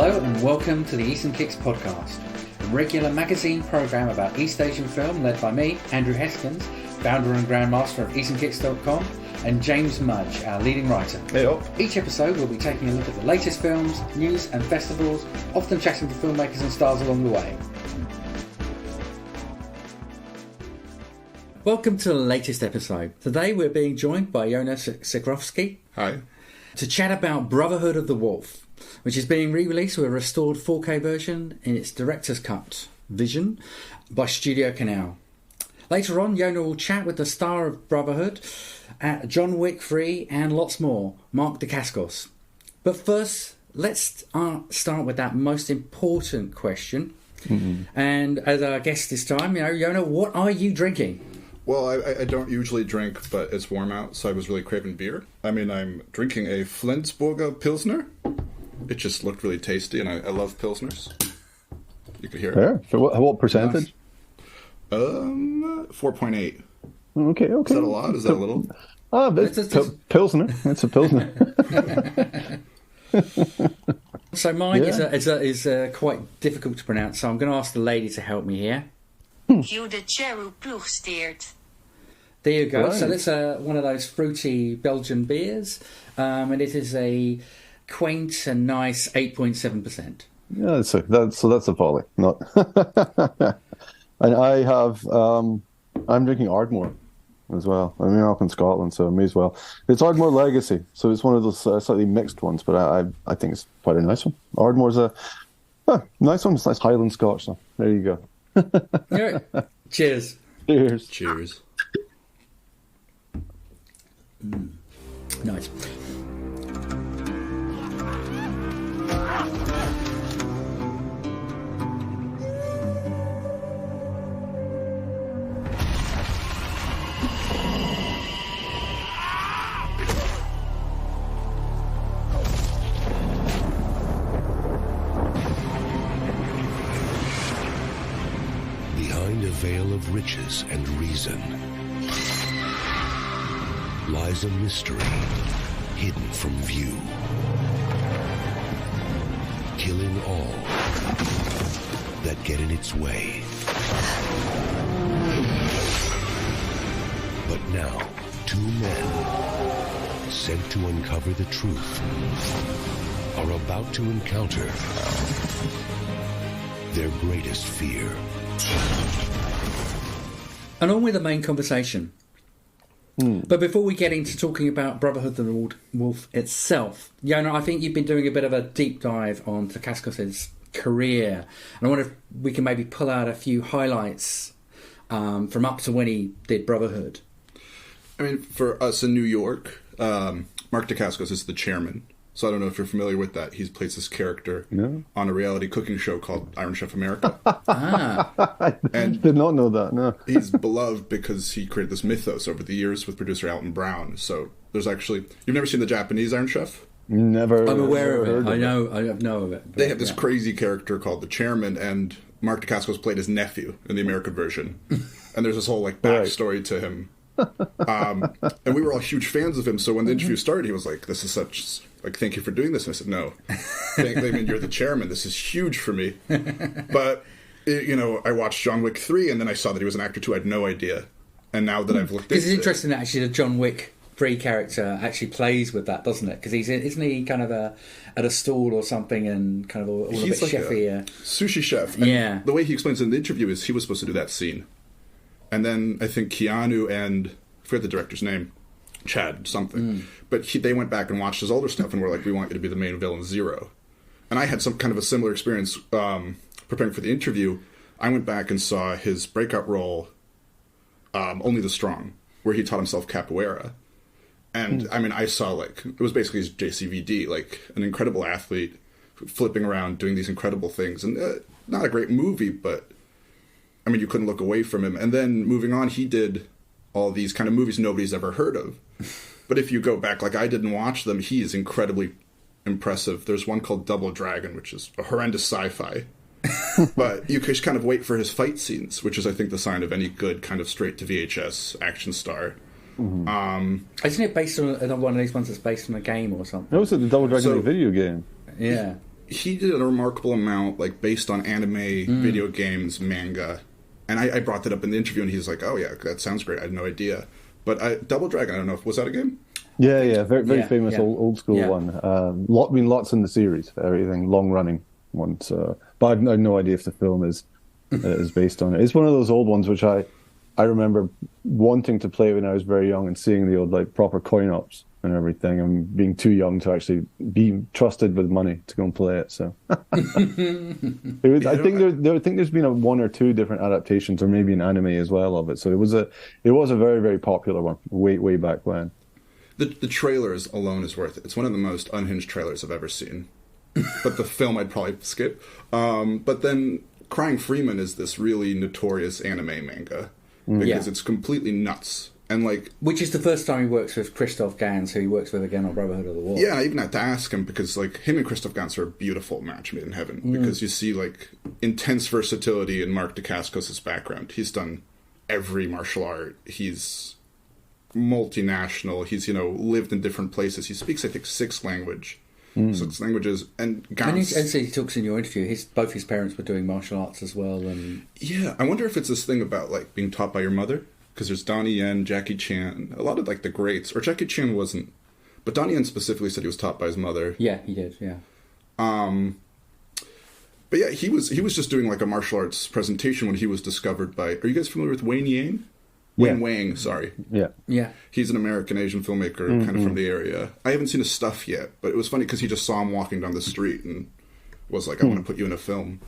Hello and welcome to the Eastern Kicks podcast, a regular magazine programme about East Asian film led by me, Andrew Heskins, founder and grandmaster of EasternKicks.com, and James Mudge, our leading writer. Hey-o. Each episode we'll be taking a look at the latest films, news and festivals, often chatting to filmmakers and stars along the way. Welcome to the latest episode. Today we're being joined by Yonah Sichrovsky. Hi. To chat about Brotherhood of the Wolf, which is being re-released with a restored 4K version in its director's cut vision by Studiocanal. Later on, Yonah will chat with the star of Brotherhood, John Wick 3 and lots more, Mark Dacascos. But first, let's start with that most important question. Mm-hmm. And as our guest this time, Yonah, what are you drinking? Well, I don't usually drink, but it's warm out, so I was really craving beer. I'm drinking a Flensburger Pilsner. It just looked really tasty, and I love Pilsners. You could hear it. Yeah. So what percentage? 4.8. Okay. Is that a lot? Is that a little? It's Pilsner. It's a Pilsner. So mine is quite difficult to pronounce, so I'm going to ask the lady to help me here. There you go. Right. So that's one of those fruity Belgian beers, and it is a quaint and nice 8.7%. Yeah, that's a volley. Not. And I have. I'm drinking Ardmore as well. I'm up in Scotland, so me as well. It's Ardmore Legacy, so it's one of those slightly mixed ones, but I think it's quite a nice one. Ardmore's a nice one. It's nice Highland Scotch. So there you go. Cheers. Cheers. Nice. Behind a veil of riches and reason lies a mystery hidden from view, killing all that get in its way. But now, two men sent to uncover the truth are about to encounter their greatest fear. And on with the main conversation. But before we get into talking about Brotherhood of the Wolf itself, Yonah, I think you've been doing a bit of a deep dive on Dacascos' career. And I wonder if we can maybe pull out a few highlights from up to when he did Brotherhood. For us in New York, Mark Dacascos is the chairman. So I don't know if you're familiar with that. He plays this character on a reality cooking show called Iron Chef America. I did not know that, no. He's beloved because he created this mythos over the years with producer Alton Brown. So there's actually... You've never seen the Japanese Iron Chef? Never. I'm aware of it. I know of it. They have this crazy character called the chairman, and Mark Dacascos played his nephew in the American version. And there's this whole backstory to him. And we were all huge fans of him, so when the interview started, he was like, this is such... thank you for doing this. And I said, no. You're the chairman. This is huge for me. But, I watched John Wick 3, and then I saw that he was an actor, too. I had no idea. And now that I've looked into it... Because it's interesting that actually the John Wick 3 character actually plays with that, doesn't it? Because isn't he kind of at a stall or something and kind of all a bit like chefy? A sushi chef. And the way he explains it in the interview is he was supposed to do that scene. And then I think Keanu and... I forget the director's name. Chad something. But they went back and watched his older stuff and were like, we want you to be the main villain, Zero. And I had some kind of a similar experience preparing for the interview. I went back and saw his breakout role, Only the Strong, where he taught himself capoeira. And, I saw, it was basically his JCVD, an incredible athlete, flipping around, doing these incredible things. And not a great movie, but, you couldn't look away from him. And then, moving on, he did all these kind of movies nobody's ever heard of. But if you go back, I didn't watch them, he is incredibly impressive. There's one called Double Dragon, which is a horrendous sci-fi. But you just kind of wait for his fight scenes, which is, I think, the sign of any good kind of straight-to-VHS action star. Mm-hmm. Isn't it based on one of these ones that's based on a game or something? No, it's the Double Dragon video game. Yeah. he did a remarkable amount, like, based on anime, video games, manga. And I brought that up in the interview, and he's like, oh, yeah, that sounds great. I had no idea. But Double Dragon, I don't know, was that a game? Yeah, very famous old school one. Lots in the series, everything, long-running ones. But I had no idea if the film is based on it. It's one of those old ones which I remember wanting to play when I was very young and seeing the old, like, proper coin-ops and everything, and being too young to actually be trusted with money to go and play it. So I think there's been one or two different adaptations, or maybe an anime as well of it. So it was a very, very popular one way back when. The trailers alone is worth it. It's one of the most unhinged trailers I've ever seen. But the film I'd probably skip. But then Crying Freeman is this really notorious anime manga because it's completely nuts. And like, which is the first time he works with Christophe Gans, who he works with again on Brotherhood of the Wolf. Yeah, I even had to ask him because, like, him and Christophe Gans are a beautiful match made in heaven because you see, like, intense versatility in Mark Dacascos' background. He's done every martial art. He's multinational. He's, lived in different places. He speaks, I think, 6 languages. And Gans... And he talks in your interview, both his parents were doing martial arts as well. And yeah, I wonder if it's this thing about, like, being taught by your mother. Because there's Donnie Yen, Jackie Chan, a lot of, like, the greats. Or Jackie Chan wasn't. But Donnie Yen specifically said he was taught by his mother. Yeah, he did, yeah. But yeah, he was just doing, like, a martial arts presentation when he was discovered by... Are you guys familiar with Wayne Yang? Wayne Wang, sorry. Yeah. Yeah. He's an American-Asian filmmaker, kind of from the area. I haven't seen his stuff yet, but it was funny because he just saw him walking down the street and was like, I want to put you in a film.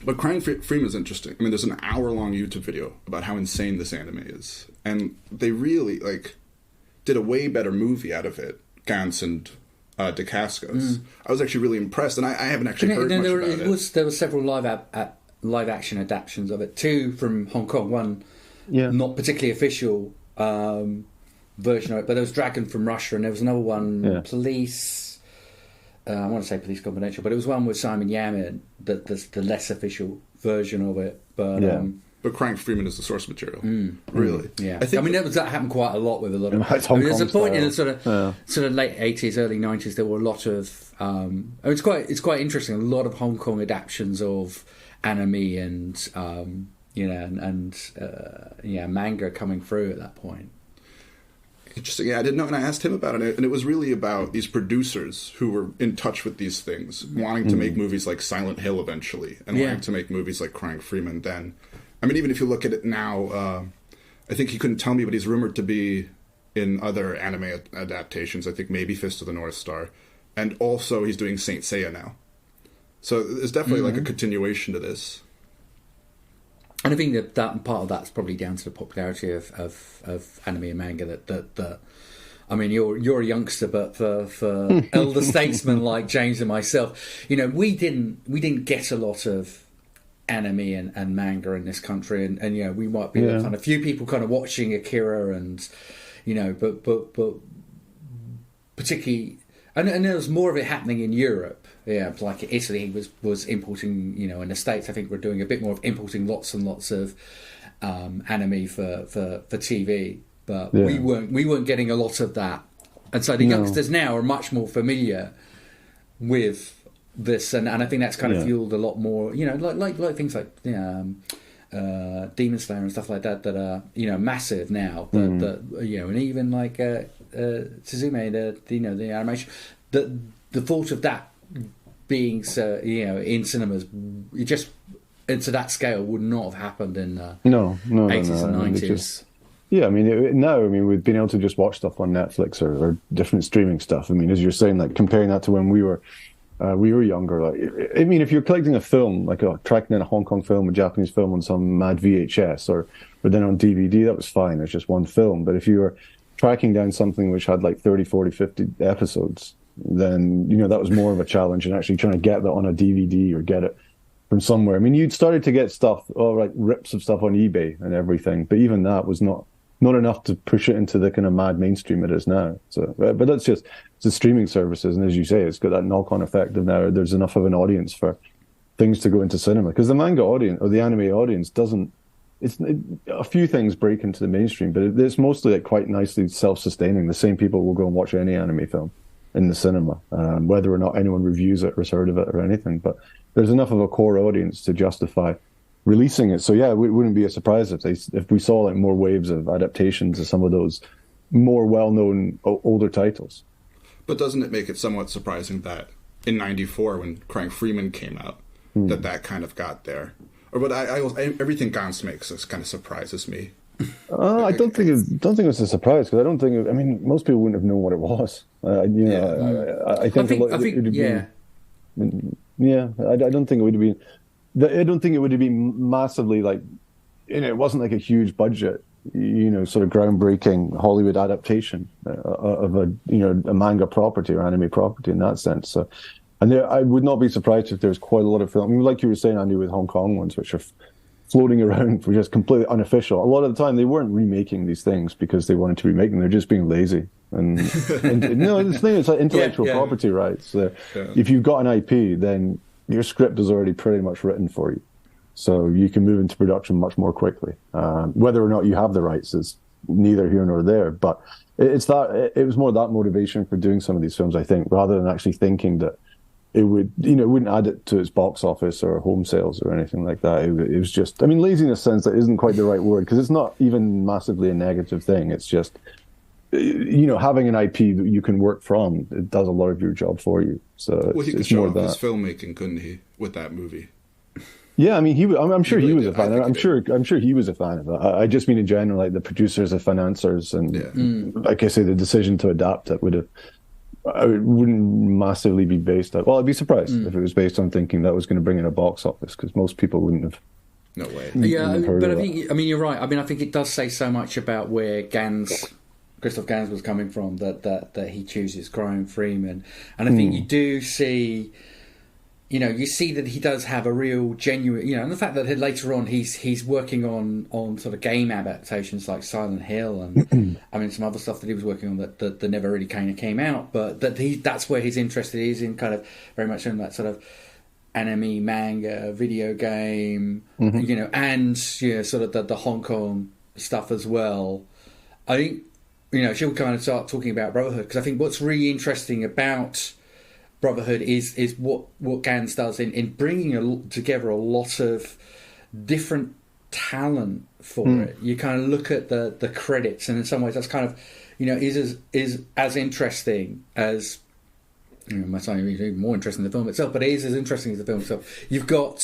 But Crying Freeman is interesting. I mean, there's an hour-long YouTube video about how insane this anime is. And they really, like, did a way better movie out of it, Gans and Dacascos. I was actually really impressed, and I haven't actually heard much about it. There were several live-action adaptations of it. 2 from Hong Kong, one not particularly official version of it, but there was Dragon from Russia, and there was another one, Police... I want to say Police Confidential, but it was one with Simon Yamin, the less official version of it. But Crying Freeman is the source material, really. Yeah, I mean that happened quite a lot with a lot of. There's a point in the sort of late 80s, early 90s. There were a lot of. It's quite interesting. A lot of Hong Kong adaptions of anime and manga coming through at that point. Interesting. Yeah, I didn't know, and I asked him about it, and it was really about these producers who were in touch with these things, wanting to make movies like Silent Hill eventually, and wanting to make movies like Crying Freeman then. I mean, even if you look at it now, I think he couldn't tell me, but he's rumored to be in other anime adaptations. I think maybe Fist of the North Star, and also he's doing Saint Seiya now. So there's definitely like a continuation to this. And I think that part of that's probably down to the popularity of anime and manga. That I mean, you're a youngster, but for elder statesmen like James and myself, we didn't get a lot of anime and manga in this country, and we might be the kind of few people kind of watching Akira, and but particularly, and there was more of it happening in Europe. Yeah, like Italy was importing, in the States, I think we're doing a bit more of importing lots and lots of anime for TV, but we weren't getting a lot of that, and so the youngsters now are much more familiar with this, and I think that's kind of fueled a lot more, like things like Demon Slayer and stuff like that are massive now, that and even like Suzume, the animation, the thought of that being in cinemas, it just to that scale would not have happened in the 80s and 90s. I mean, we've been able to just watch stuff on Netflix or different streaming stuff. I mean, as you're saying, like comparing that to when we were younger. Like, I mean, if you're collecting a film, like tracking in a Hong Kong film, a Japanese film on some mad VHS, or then on DVD, that was fine. It's just one film. But if you were tracking down something which had like 30, 40, 50 episodes, then that was more of a challenge, and actually trying to get that on a DVD or get it from somewhere. I mean, you'd started to get stuff, rips of stuff on eBay and everything, but even that was not enough to push it into the kind of mad mainstream it is now. So, but that's just the streaming services, and as you say, it's got that knock-on effect of now there's enough of an audience for things to go into cinema, because the manga audience or the anime audience doesn't. A few things break into the mainstream, but it's mostly like quite nicely self-sustaining. The same people will go and watch any anime film. in the cinema, whether or not anyone reviews it or has heard of it or anything. But there's enough of a core audience to justify releasing it. So yeah, it wouldn't be a surprise if we saw like more waves of adaptations of some of those more well-known older titles. But doesn't it make it somewhat surprising that in '94, when Crying Freeman came out, that kind of got there? Or but I everything Gans makes us kind of surprises me. I don't think it was a surprise, because I don't think I mean, most people wouldn't have known what it was. I don't think it would have been. I don't think it would have been massively like, it wasn't like a huge budget, sort of groundbreaking Hollywood adaptation of a manga property or anime property in that sense. So, and I would not be surprised if there's quite a lot of film. I mean, like you were saying, Andy, with Hong Kong ones, which are floating around, which is completely unofficial. A lot of the time, they weren't remaking these things because they wanted to remake them. They're just being lazy. And this thing is like intellectual property rights. If you've got an IP, then your script is already pretty much written for you. So you can move into production much more quickly. Whether or not you have the rights is neither here nor there. But it was more that motivation for doing some of these films, I think, rather than actually thinking that it would, it wouldn't add it to its box office or home sales or anything like that. It was just, I mean, laziness sense that isn't quite the right word, because it's not even massively a negative thing. It's just, having an IP that you can work from, it does a lot of your job for you. So he could show off his filmmaking, couldn't he, with that movie? Yeah, I mean, I'm sure he was a fan. I'm sure he was a fan of it. I just mean in general, like the producers, the financiers, and like I say, the decision to adapt it wouldn't massively be based on. Well, I'd be surprised if it was based on thinking that was going to bring in a box office, because most people wouldn't have. No way. Yeah, but I mean, you're right. I mean, I think it does say so much about where Christophe Gans was coming from that he chooses Crying Freeman, and I think you do see. You see that he does have a real genuine, and the fact that later on he's working on sort of game adaptations like Silent Hill and I mean some other stuff that he was working on that never really kind of came out, but that's where his interest is in, kind of very much in that sort of anime, manga, video game, and sort of the Hong Kong stuff as well. I think she'll kind of start talking about Brotherhood, because I think what's really interesting about Brotherhood is what Gans does in bringing together a lot of different talent for it. You kind of look at the credits, and in some ways that's kind of is as interesting as might not even more interesting than the film itself, but it is as interesting as the film itself. You've got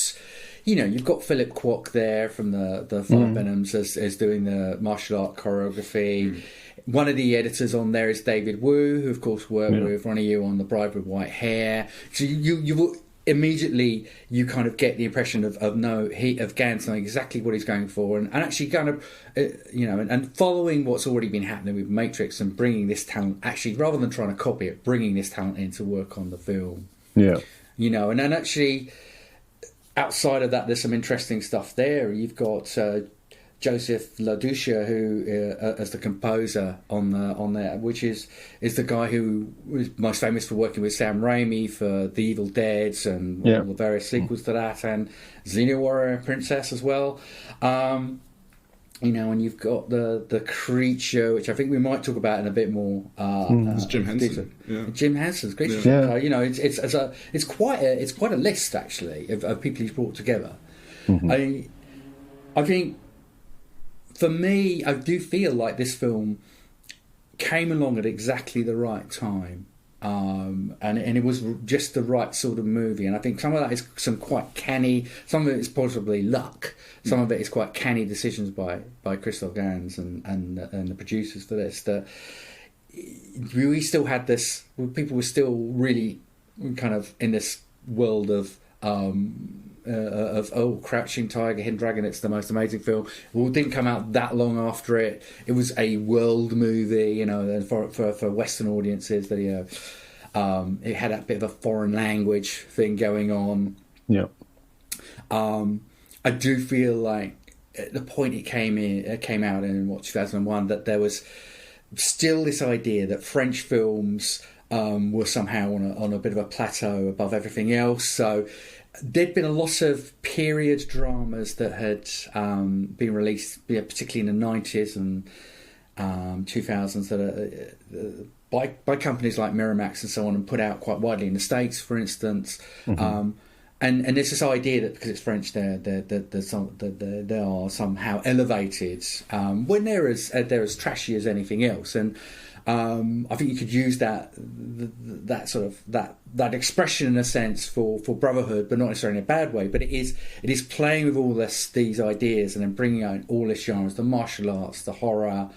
Philip Kwok there from the Five Venoms as doing the martial art choreography. One of the editors on there is David Wu, who of course worked with Ronnie Yu on The Bride with White Hair. So you immediately kind of get the impression of Gans knowing exactly what he's going for, and actually kind of and following what's already been happening with Matrix, and bringing this talent, actually rather than trying to copy it, bringing this talent in to work on the film. And then actually outside of that, there's some interesting stuff there. You've got Joseph LaDucia, who as the composer on there, which is the guy who was most famous for working with Sam Raimi for The Evil Deads and all the various sequels to that, and Xena Warrior Princess as well. And you've got the creature, which I think we might talk about in a bit more. It's Jim Henson. Jim Henson's creature. It's quite a list actually of people he's brought together. I think. For me, I do feel like this film came along at exactly the right time, and it was just the right sort of movie. And I think some of that is some quite canny, some of it is possibly luck, some of it is quite canny decisions by Christophe Gans and the producers for this. That we still had this, people were still really kind of in this world of Crouching Tiger, Hidden Dragon. It's the most amazing film. Well, it didn't come out that long after it. It was a world movie, and for Western audiences. That it had a bit of a foreign language thing going on. I do feel like at the point it came out in 2001, that there was still this idea that French films were somehow on a bit of a plateau above everything else. So there'd been a lot of period dramas that had been released, particularly in the 90s and 2000s, that by companies like Miramax and so on, and put out quite widely in the States, for instance. And there's this idea that because it's French, they are somehow elevated when they're as trashy as anything else. And I think you could use that sort of that expression in a sense for Brotherhood, but not necessarily in a bad way. But it is playing with all these ideas and then bringing out all this genres, the martial arts, the horror.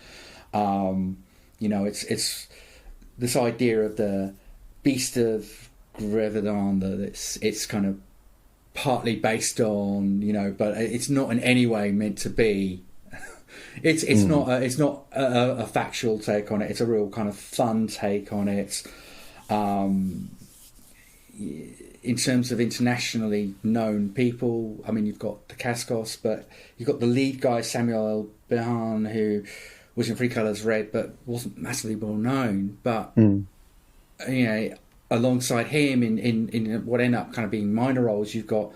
It's this idea of the beast of Grevedon that it's kind of partly based on, but it's not in any way meant to be. It's not a factual take on it. It's a real kind of fun take on it. In terms of internationally known people, I mean, you've got Dacascos, but you've got the lead guy Samuel Behan, who was in Three Colours Red, but wasn't massively well known. But alongside him in what end up kind of being minor roles, you've got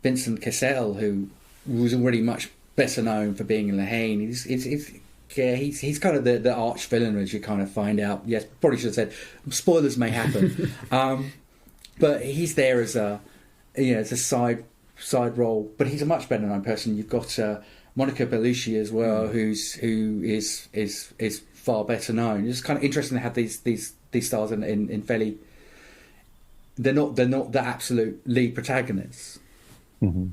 Vincent Cassel, who was already much better known for being in La Haine. He's kind of the arch villain, as you kind of find out. Yes, probably should have said spoilers may happen, but he's there as a side role. But he's a much better known person. You've got Monica Bellucci as well, who is far better known. It's kind of interesting to have these stars in fairly. They're not the absolute lead protagonists. Mm-hmm.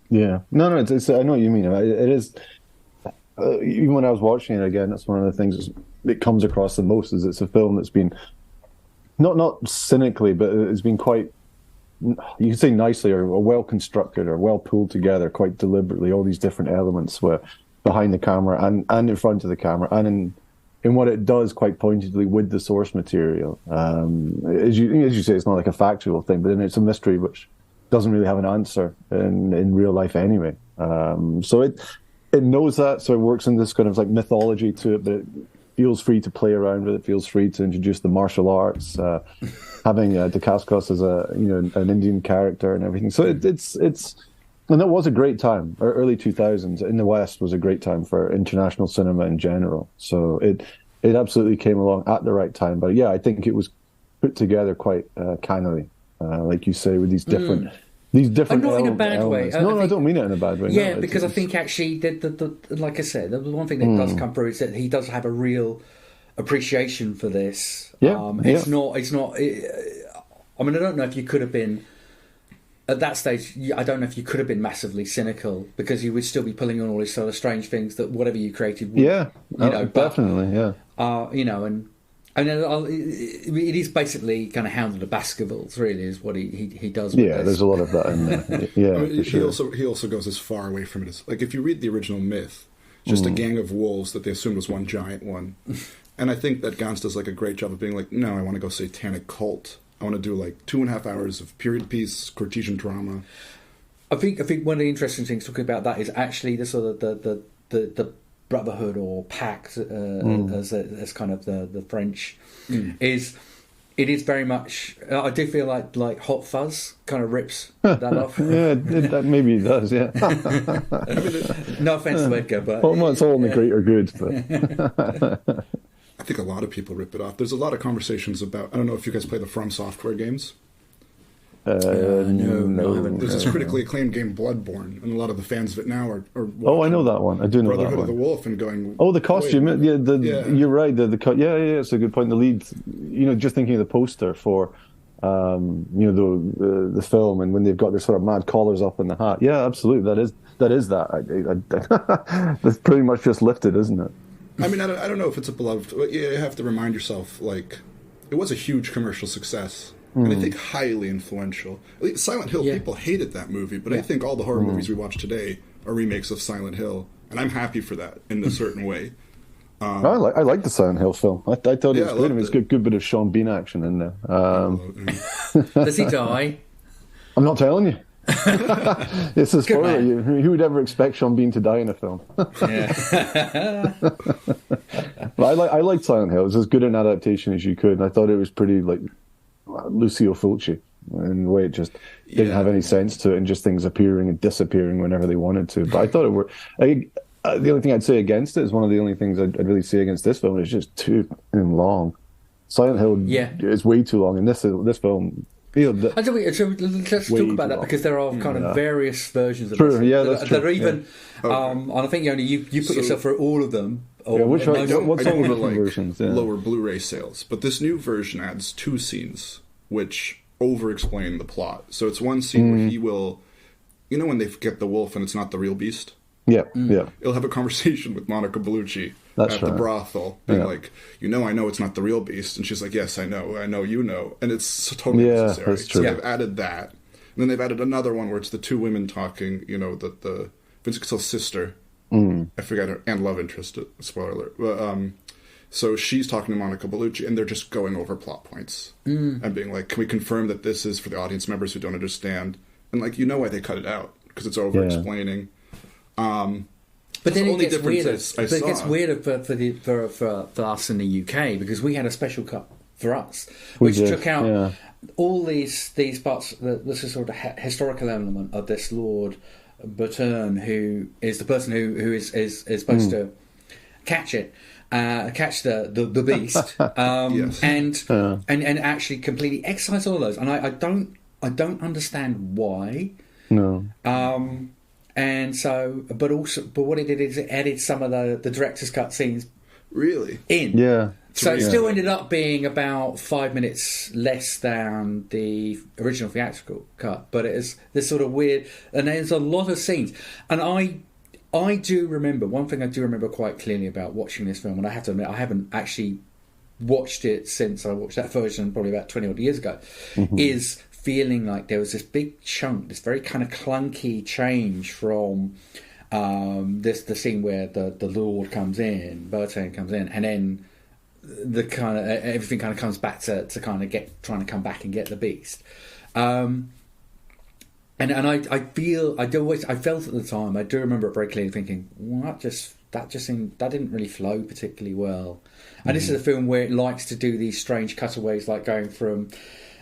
Yeah, no, it's I know what you mean. It is. Even when I was watching it again, that's one of the things that comes across the most. Is it's a film that's been not cynically, but it's been quite. You can say nicely, or well constructed, or well pulled together, quite deliberately. All these different elements were behind the camera and in front of the camera, and in what it does quite pointedly with the source material. As you say, it's not like a factual thing, but then it's a mystery which doesn't really have an answer in real life anyway. So it knows that, so it works in this kind of like mythology to it, but it feels free to play around with it, feels free to introduce the martial arts, having Dacascos as an Indian character and everything. So it's and that was a great time. Early 2000s in the West was a great time for international cinema in general. So it absolutely came along at the right time. But yeah, I think it was put together quite cannily, like you say, with these different. These different not in a bad elements. way. No, I don't mean it in a bad way. Yeah, no, because I think actually, like I said, the one thing that does come through is that he does have a real appreciation for this. Yeah, it's not. I mean, I don't know if you could have been at that stage. I don't know if you could have been massively cynical, because you would still be pulling on all these sort of strange things that whatever you created would. Definitely, yeah. And then it is basically kind of Hound of the Baskervilles, really, is what he does. Yeah, there's a lot of that in there. Yeah, I mean, sure. he also goes as far away from it as, like, if you read the original myth, just a gang of wolves that they assumed was one giant one. And I think that Gans does like a great job of being like, no, I want to go satanic cult. I want to do like 2.5 hours of period piece Cartesian drama. I think one of the interesting things talking about that is actually the sort of the Brotherhood or Pact as kind of the French is. It is very much. I do feel like Hot Fuzz kind of rips that off. Yeah, that maybe it does. Yeah. No offense to Edgar, but it's all in the greater good. But I think a lot of people rip it off. There's a lot of conversations about. I don't know if you guys play the From Software games. No, I haven't. There's this critically acclaimed game, Bloodborne, and a lot of the fans of it now are I know that one. I do know that one. Brotherhood of the Wolf, and going. Oh, the costume. You're right. Yeah. It's a good point. The lead. Just thinking of the poster for, the film, and when they've got their sort of mad collars up in the hat. Yeah, absolutely. That is that. That's pretty much just lifted, isn't it? I mean, I don't know if it's a beloved. You have to remind yourself, like, it was a huge commercial success. And I think highly influential. Silent Hill, people hated that movie, but I think all the horror movies we watch today are remakes of Silent Hill, and I'm happy for that in a certain way. I like the Silent Hill film. I thought it was good. It's got good bit of Sean Bean action in there. Does he die? I'm not telling you. It's a spoiler. Who would ever expect Sean Bean to die in a film? But I liked Silent Hill. It was as good an adaptation as you could, and I thought it was pretty like Lucio Fulci in the way it just didn't have any sense to it, and just things appearing and disappearing whenever they wanted to. But I thought it were. The only thing I'd say against it is one of the only things I'd really say against this film is just too long. Silent Hill is way too long, and this film. So let's talk about that, because there are kind of various versions of this. Yeah, that's true. They're even, and I think Yonah, you put yourself through all of them. What's all the versions? Lower Blu-ray sales, but this new version adds 2 scenes which over-explain the plot. So it's one scene where he will, when they get the wolf and it's not the real beast. Yeah. He'll have a conversation with Monica Bellucci at the brothel, being like, I know it's not the real beast, and she's like, yes, I know, you know, and it's totally necessary. That's true. So they've added that, and then they've added another one where it's the 2 women talking. The Vincent Cassel's sister, I forget her, and love interest. Spoiler alert. So she's talking to Monica Bellucci, and they're just going over plot points and being like, can we confirm that this is for the audience members who don't understand? And why they cut it out, because it's over-explaining. But then it gets weirder. It gets weirder for us in the UK, because we had a special cut for us, which took out all these parts. This is sort of historical element of this Lord Burton, who is the person who is supposed to catch the beast, and actually completely excise all those. And I don't understand why. No. And so, but what it did is it added some of the director's cut scenes in. Yeah. So it still ended up being about 5 minutes less than the original theatrical cut. But it is this sort of weird, and there's a lot of scenes. And I do remember, one thing I do remember quite clearly about watching this film, and I have to admit I haven't actually watched it since I watched that version probably about 20 odd years ago, is feeling like there was this big chunk, this very kind of clunky change from the scene where the Lord comes in, Burton comes in, and then the kind of everything kind of comes back to kind of trying to come back and get the beast. And I felt at the time, I do remember it very clearly thinking, well, that didn't really flow particularly well. And this is a film where it likes to do these strange cutaways, like going from,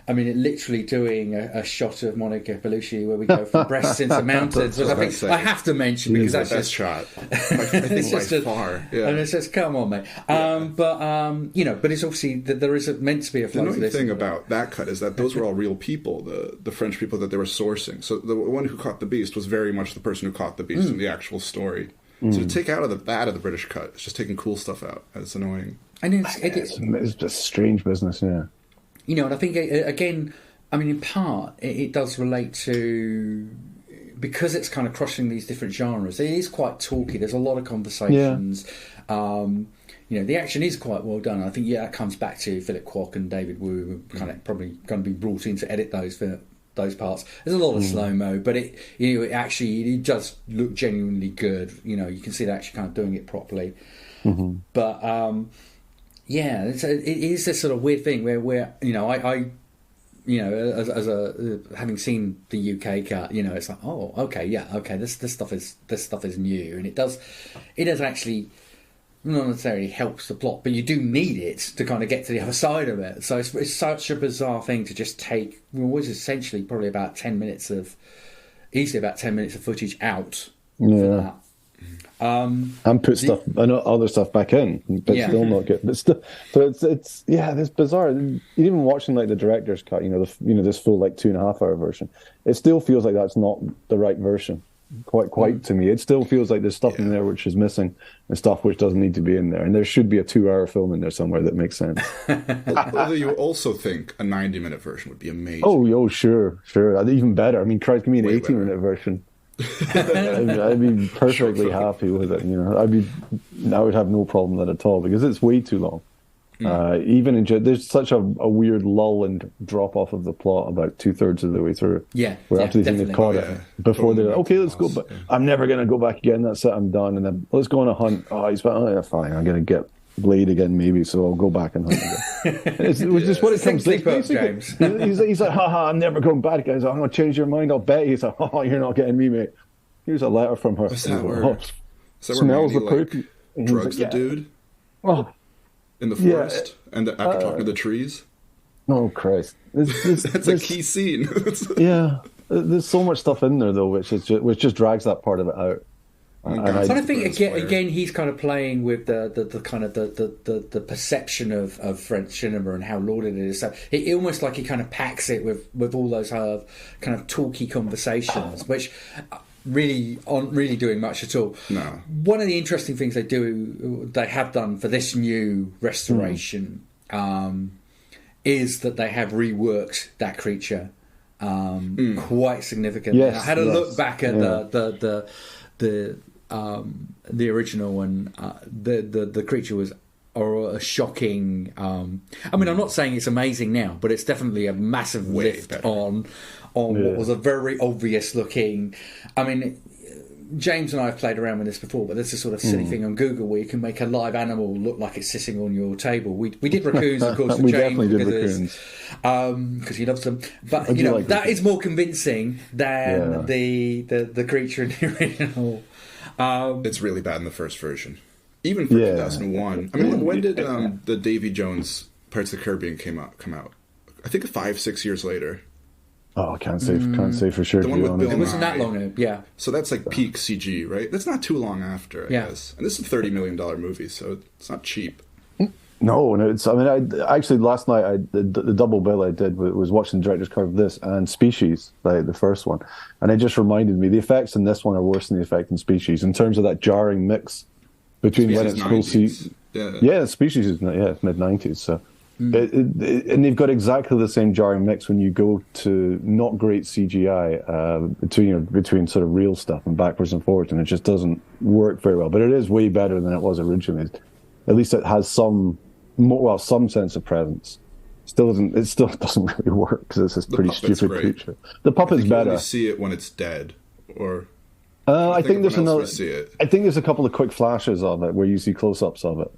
literally doing a shot of Monica Bellucci where we go from breasts into mountains, which I think I have I have to mention, because that's the best shot. I think by far. Yeah. And it says, "Come on, mate." But it's obviously that there is meant to be a flow. The annoying thing about that cut is that those were all real people, the French people that they were sourcing. So the one who caught the beast was very much the person who caught the beast in the actual story. So to take out of the bad of the British cut, it's just taking cool stuff out. And it's annoying. And it's just strange business, yeah. And I think, again, in part, it does relate to, because it's kind of crossing these different genres, it is quite talky. There's a lot of conversations. Yeah. The action is quite well done. I think, that comes back to Philip Kwok and David Wu, kind of probably going to be brought in to edit those parts. There's a lot of slow-mo, but it does look genuinely good. You can see they're actually kind of doing it properly. But... it is this sort of weird thing where having seen the UK cut, it's like, oh, okay, this stuff is new, and it does actually not necessarily helps the plot, but you do need it to kind of get to the other side of it. So it's such a bizarre thing to just take what was essentially probably about 10 minutes of footage out for that. And put other stuff back in, but still not good. But it's this bizarre. Even watching the director's cut, this full 2.5 hour version, it still feels like that's not the right version. Quite to me, it still feels like there's stuff in there which is missing, and stuff which doesn't need to be in there. And there should be a 2-hour film in there somewhere that makes sense. Although you also think a 90-minute version would be amazing. Oh, sure, even better. Christ, give me an 80-minute version. I'd be perfectly happy with it. I would have no problem with that at all, because it's way too long. There's such a weird lull and drop off of the plot about 2/3 of the way through. Where after they think they've caught it, before they're like, okay, let's go. But I'm never going to go back again. That's it. I'm done. And then let's go on a hunt. Oh, he's fine. I'm going to get Blade again, maybe. So I'll go back and hunt again. It's just what it comes to. He's like, haha, I'm never going back. Guys, I'm going to change your mind. I'll bet. He's like, oh, you're not getting me, mate. Here's a letter from her. Is that where smells the poop. Drugs the dude. Oh. In the forest, and after talking to the trees. Oh Christ! That's a key scene. There's so much stuff in there though, which just drags that part of it out. I think again he's kind of playing with the kind of the perception of French cinema and how lauded it is. So it almost like he kind of packs it with all those kind of talky conversations, which really aren't really doing much at all. No. One of the interesting things they have done for this new restoration is that they have reworked that creature quite significantly. Yes, I had a look back at the original, and the creature was a shocking. I mean, I'm not saying it's amazing now, but it's definitely a massive lift on what was a very obvious looking. I mean, James and I have played around with this before, but there's a sort of silly thing on Google where you can make a live animal look like it's sitting on your table. We did raccoons, of course, for we James definitely did raccoons because he loves them. But that raccoons? Is more convincing than the creature in the original. It's really bad in the first version, even for 2001. I mean, when did the Davy Jones Pirates of the Caribbean come out? I think 5-6 years later. Oh, I can't say for sure. The one with Bill It wasn't that long ago, yeah. So that's like peak CG, right? That's not too long after, I guess. And this is a $30 million movie, so it's not cheap. No, it's. I mean, actually last night the double bill I did was watching the director's cut of this and Species, like the first one, and it just reminded me the effects in this one are worse than the effect in Species in terms of that jarring mix between when it's full CG. Yeah, Species is mid-90s, so. And they've got exactly the same jarring mix when you go to not great CGI between sort of real stuff and backwards and forwards, and it just doesn't work very well. But it is way better than it was originally. At least it has some sense of presence. It still doesn't really work because it's this pretty stupid creature. The puppet's better. You only see it when it's dead, or I think there's another. I think there's a couple of quick flashes of it where you see close-ups of it.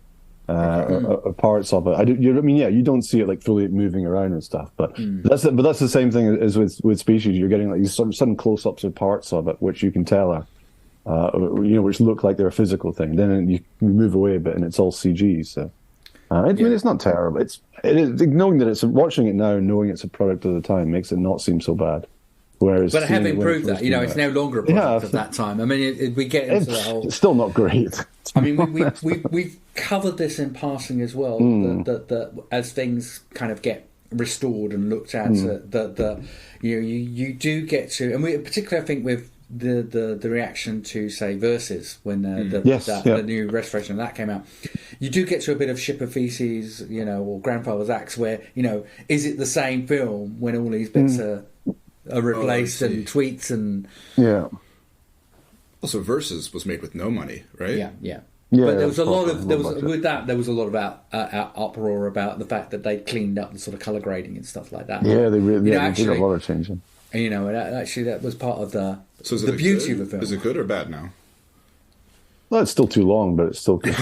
Parts of it. You don't see it like fully moving around and stuff, but that's the same thing as with Species. You're getting like these sudden close-ups of parts of it, which you can tell are, which look like they're a physical thing. Then you move away a bit, and it's all CG. So, I mean, it's not terrible. It is knowing that watching it now, and knowing it's a product of the time, makes it not seem so bad. Whereas, but having proved that, it's no longer a product of that time. I mean, we get into the whole. It's still not great. I mean, we've covered this in passing as well. That as things kind of get restored and looked at, you do get to, and we particularly I think with the reaction to say Versus when the new restoration of that came out, you do get to a bit of Ship of Feces, or Grandfather's Axe, where is it the same film when all these bits are replaced and tweets and also Versus was made with no money, right? Yeah. But there was a lot of uproar about the fact that they cleaned up the sort of color grading and stuff like that. Yeah, they really did a lot of changing. And, actually that was part of the beauty of the film. Is it good or bad now? Well, it's still too long, but it's still good.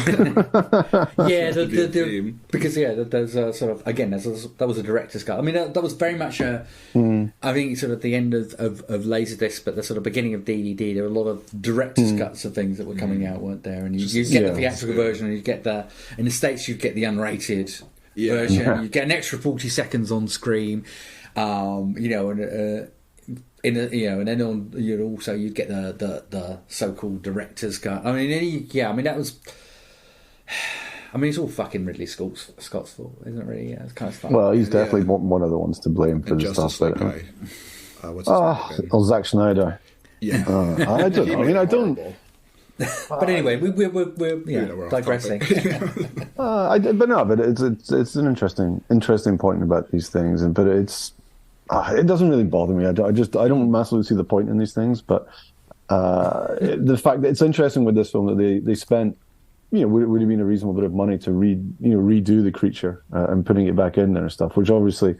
Because there's a sort of that was a director's cut. I mean, that was very much I think sort of the end of Laserdisc, but the sort of beginning of DVD. There were a lot of director's cuts of things that were coming out, weren't there? And you get the theatrical version, and you get in the States you get the unrated version. You get an extra 40 seconds on screen, and then also you'd get the so-called director's cut. I mean, that was. I mean, it's all fucking Ridley Scott's fault, isn't it? Really, it's kind of fun. Well, he's definitely one of the ones to blame for the stuff. What's his name? Zack Snyder. Yeah, I don't know. I mean, I don't. But anyway, we're digressing. But it's an interesting point about these things, but it's. It doesn't really bother me. I don't massively see the point in these things, but the fact that it's interesting with this film that they spent, would have been a reasonable bit of money to redo the creature and putting it back in there and stuff, which obviously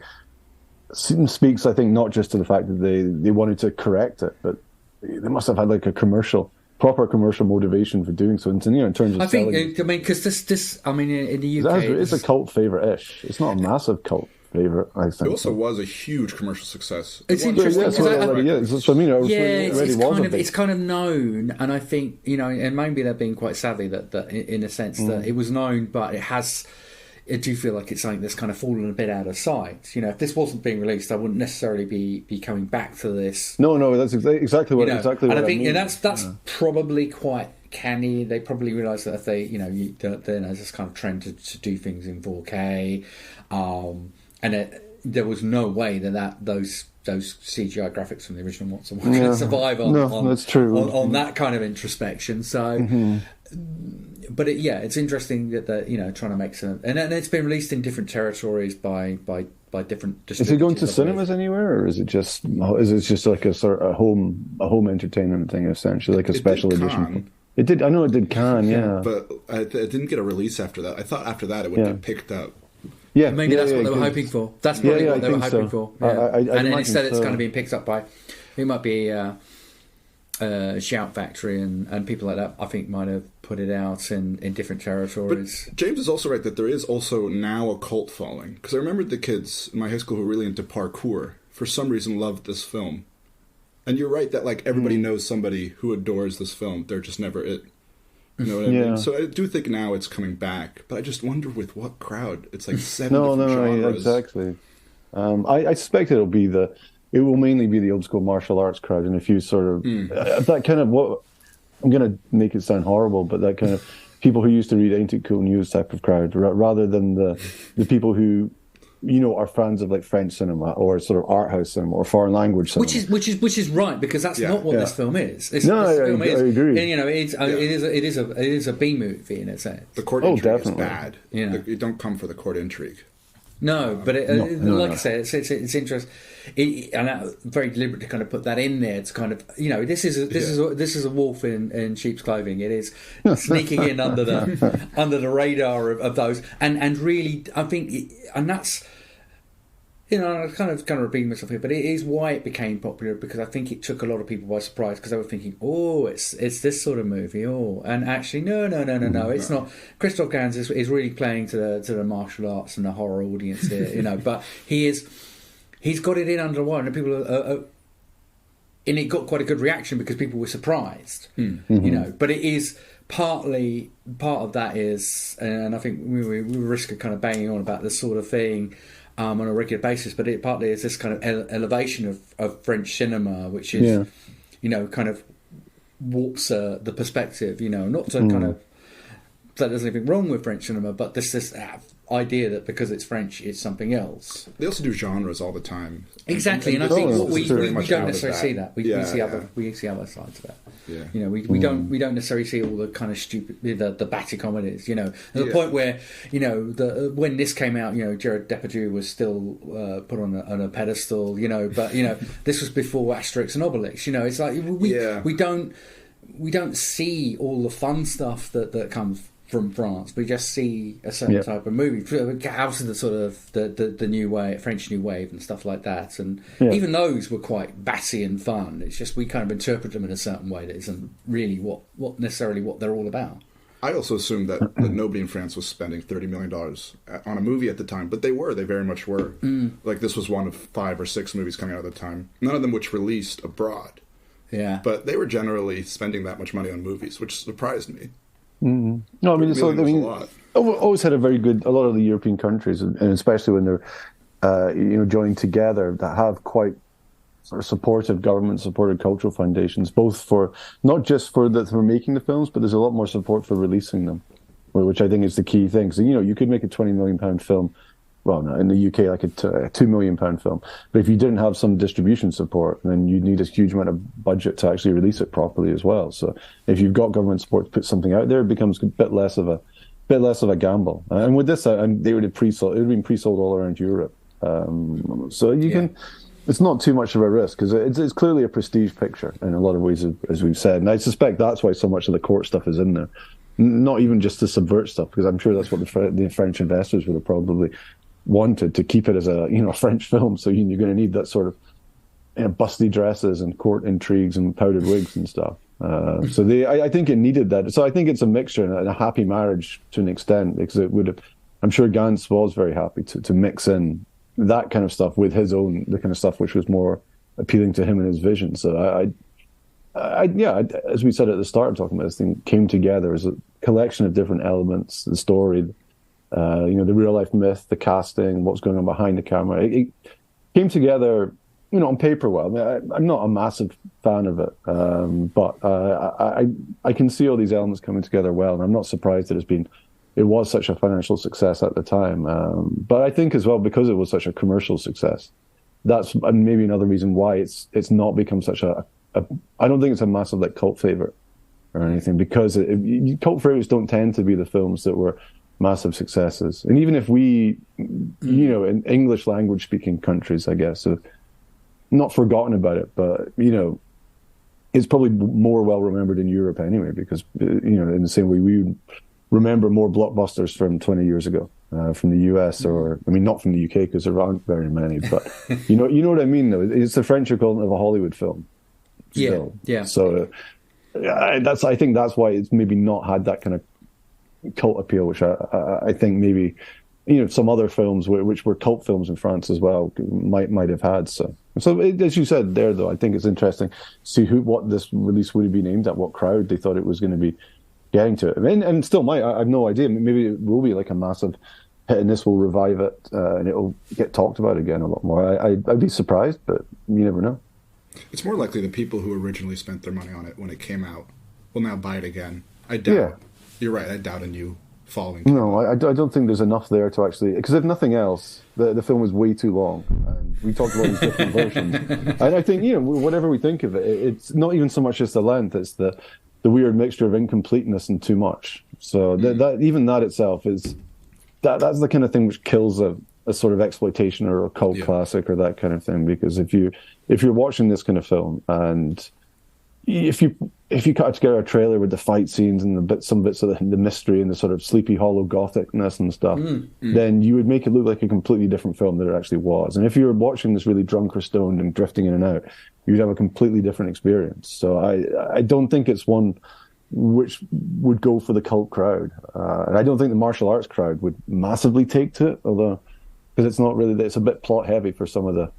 speaks, I think, not just to the fact that they wanted to correct it, but they must have had like a proper commercial motivation for doing so. In terms of I think, because this, in the UK, it's a cult favorite-ish. It's not a massive cult favorite, I think. It also was a huge commercial success. It's interesting. It's kind of known, and I think and maybe they're being quite savvy that in a sense that it was known, but it has I do feel like it's something that's kind of fallen a bit out of sight. You know, if this wasn't being released, I wouldn't necessarily be coming back to this. No, that's exactly what exactly. And what I think mean. that's probably quite canny. They probably realise that if they, there's this kind of trend to do things in 4K, and there was no way that those CGI graphics from the original ones were going to survive that's true. on that kind of introspection. So. But it's interesting that they're trying to make some, and it's been released in different territories by different distributors. Is it going to cinemas anywhere, or is it just like a sort of a home entertainment thing, essentially, like a special edition? It did. I know it did Cannes, yeah. But it didn't get a release after that. I thought after that it would get picked up. Yeah, maybe that's what they were hoping for. That's probably what they were hoping for. Yeah. And then instead, it's kind of being picked up by. It might be. Shout Factory and people like that, I think, might have put it out in different territories. But James is also right that there is also now a cult following. Because I remember the kids in my high school who were really into parkour, for some reason, loved this film. And you're right that like everybody knows somebody who adores this film. They're just never it. You know what I mean? So I do think now it's coming back. But I just wonder with what crowd. It's like 7 different genres. Exactly. I suspect it will mainly be the old school martial arts crowd and a few sort of that kind of what I'm going to make it sound horrible, but that kind of people who used to read Ain't It Cool News type of crowd, rather than the people who are fans of like French cinema or sort of art house cinema or foreign language cinema. Which is right, because that's not what this film is. I agree. And, it is a B movie in a sense. The court intrigue is bad. You don't come for the court intrigue. No, but like I said, it's interesting, and I very deliberate to kind of put that in there. It's kind of this is a wolf in sheep's clothing. It is sneaking in under the radar of those, and really I think, and that's I kind of repeating myself here, but it is why it became popular, because I think it took a lot of people by surprise, because they were thinking, it's this sort of movie, and actually no, it's not. Christophe Gans is really playing to the martial arts and the horror audience here, but he's got it in under the wire, and people are, and it got quite a good reaction because people were surprised, but it is part of that is, and I think we risk of kind of banging on about this sort of thing on a regular basis, but it partly is this kind of elevation of French cinema, which is, kind of warps the perspective, not to kind of, that there's anything wrong with French cinema, but this idea that because it's French, it's something else. They also do genres all the time. Exactly, and I think we don't necessarily see that. We see other sides of that. Yeah. We don't necessarily see all the kind of stupid, the batty comedies. There's a point where when this came out, Gerard Depardieu was still put on a pedestal. But this was before Asterix and Obelix. It's like we don't see all the fun stuff that comes from France. We just see a certain type of movie out of the sort of the new wave, French New Wave and stuff like that, and even those were quite batty and fun. It's just we kind of interpret them in a certain way that isn't really what necessarily what they're all about. I also assumed that nobody in France was spending $30 million on a movie at the time, but they very much were. Like this was one of 5 or 6 movies coming out at the time, none of them which released abroad. Yeah, but they were generally spending that much money on movies, which surprised me. No, I mean, always had a lot of the European countries, and especially when they're, joining together, that have quite sort of supportive government-supported cultural foundations, both for not just for making the films, but there's a lot more support for releasing them, which I think is the key thing. So you could make a £20 million film. Well, no, in the UK, like a £2 million film. But if you didn't have some distribution support, then you'd need a huge amount of budget to actually release it properly as well. So if you've got government support to put something out there, it becomes a bit less of a gamble. And with this, they would have pre-sold. It would have been pre-sold all around Europe. So you can. It's not too much of a risk because it's clearly a prestige picture in a lot of ways, as we've said. And I suspect that's why so much of the court stuff is in there. Not even just to subvert stuff, because I'm sure that's what the French investors would have probably wanted, to keep it as a French film. So you're going to need that sort of busty dresses and court intrigues and powdered wigs and stuff. So I think it needed that. So I think it's a mixture and a happy marriage to an extent, because it would have. I'm sure Gans was very happy to mix in that kind of stuff with the kind of stuff which was more appealing to him and his vision. So as we said at the start of talking about this thing, came together as a collection of different elements, the story, the real life myth, the casting, what's going on behind the camera. It came together, on paper well. I mean, I'm not a massive fan of it, but I can see all these elements coming together well, and I'm not surprised that it was such a financial success at the time. But I think as well, because it was such a commercial success, that's maybe another reason why it's not become such a I don't think it's a massive like cult favorite or anything, because cult favorites don't tend to be the films that were massive successes. And even if we, in English language speaking countries, I guess, have not forgotten about it, but, it's probably more well remembered in Europe anyway, because, in the same way we remember more blockbusters from 20 years ago from the US, or, I mean, not from the UK because there aren't very many, but you know what I mean, though? It's the French equivalent of a Hollywood film. Still. Yeah. So I think that's why it's maybe not had that kind of cult appeal, which I think maybe some other films which were cult films in France as well might have had. So as you said there, though, I think it's interesting to see what this release would have been aimed at, what crowd they thought it was going to be getting to. And still might. I have no idea. Maybe it will be like a massive hit, and this will revive it, and it'll get talked about again a lot more. I'd be surprised, but you never know. It's more likely the people who originally spent their money on it when it came out will now buy it again. I doubt. Yeah. You're right. I doubt a new following. No, I don't think there's enough there to actually... Because if nothing else, the film was way too long. And we talked about these different versions. And I think, whatever we think of it, it's not even so much just the length, it's the weird mixture of incompleteness and too much. So that even that itself is... That's the kind of thing which kills a sort of exploitation or a cult classic or that kind of thing. Because if you're watching this kind of film, and if you cut together a trailer with the fight scenes and some bits of the mystery and the sort of Sleepy Hollow gothicness and stuff, then you would make it look like a completely different film than it actually was. And if you were watching this really drunk or stoned and drifting in and out, you'd have a completely different experience. So I don't think it's one which would go for the cult crowd. And I don't think the martial arts crowd would massively take to it, although... Because it's not really, it's a bit plot heavy for some of the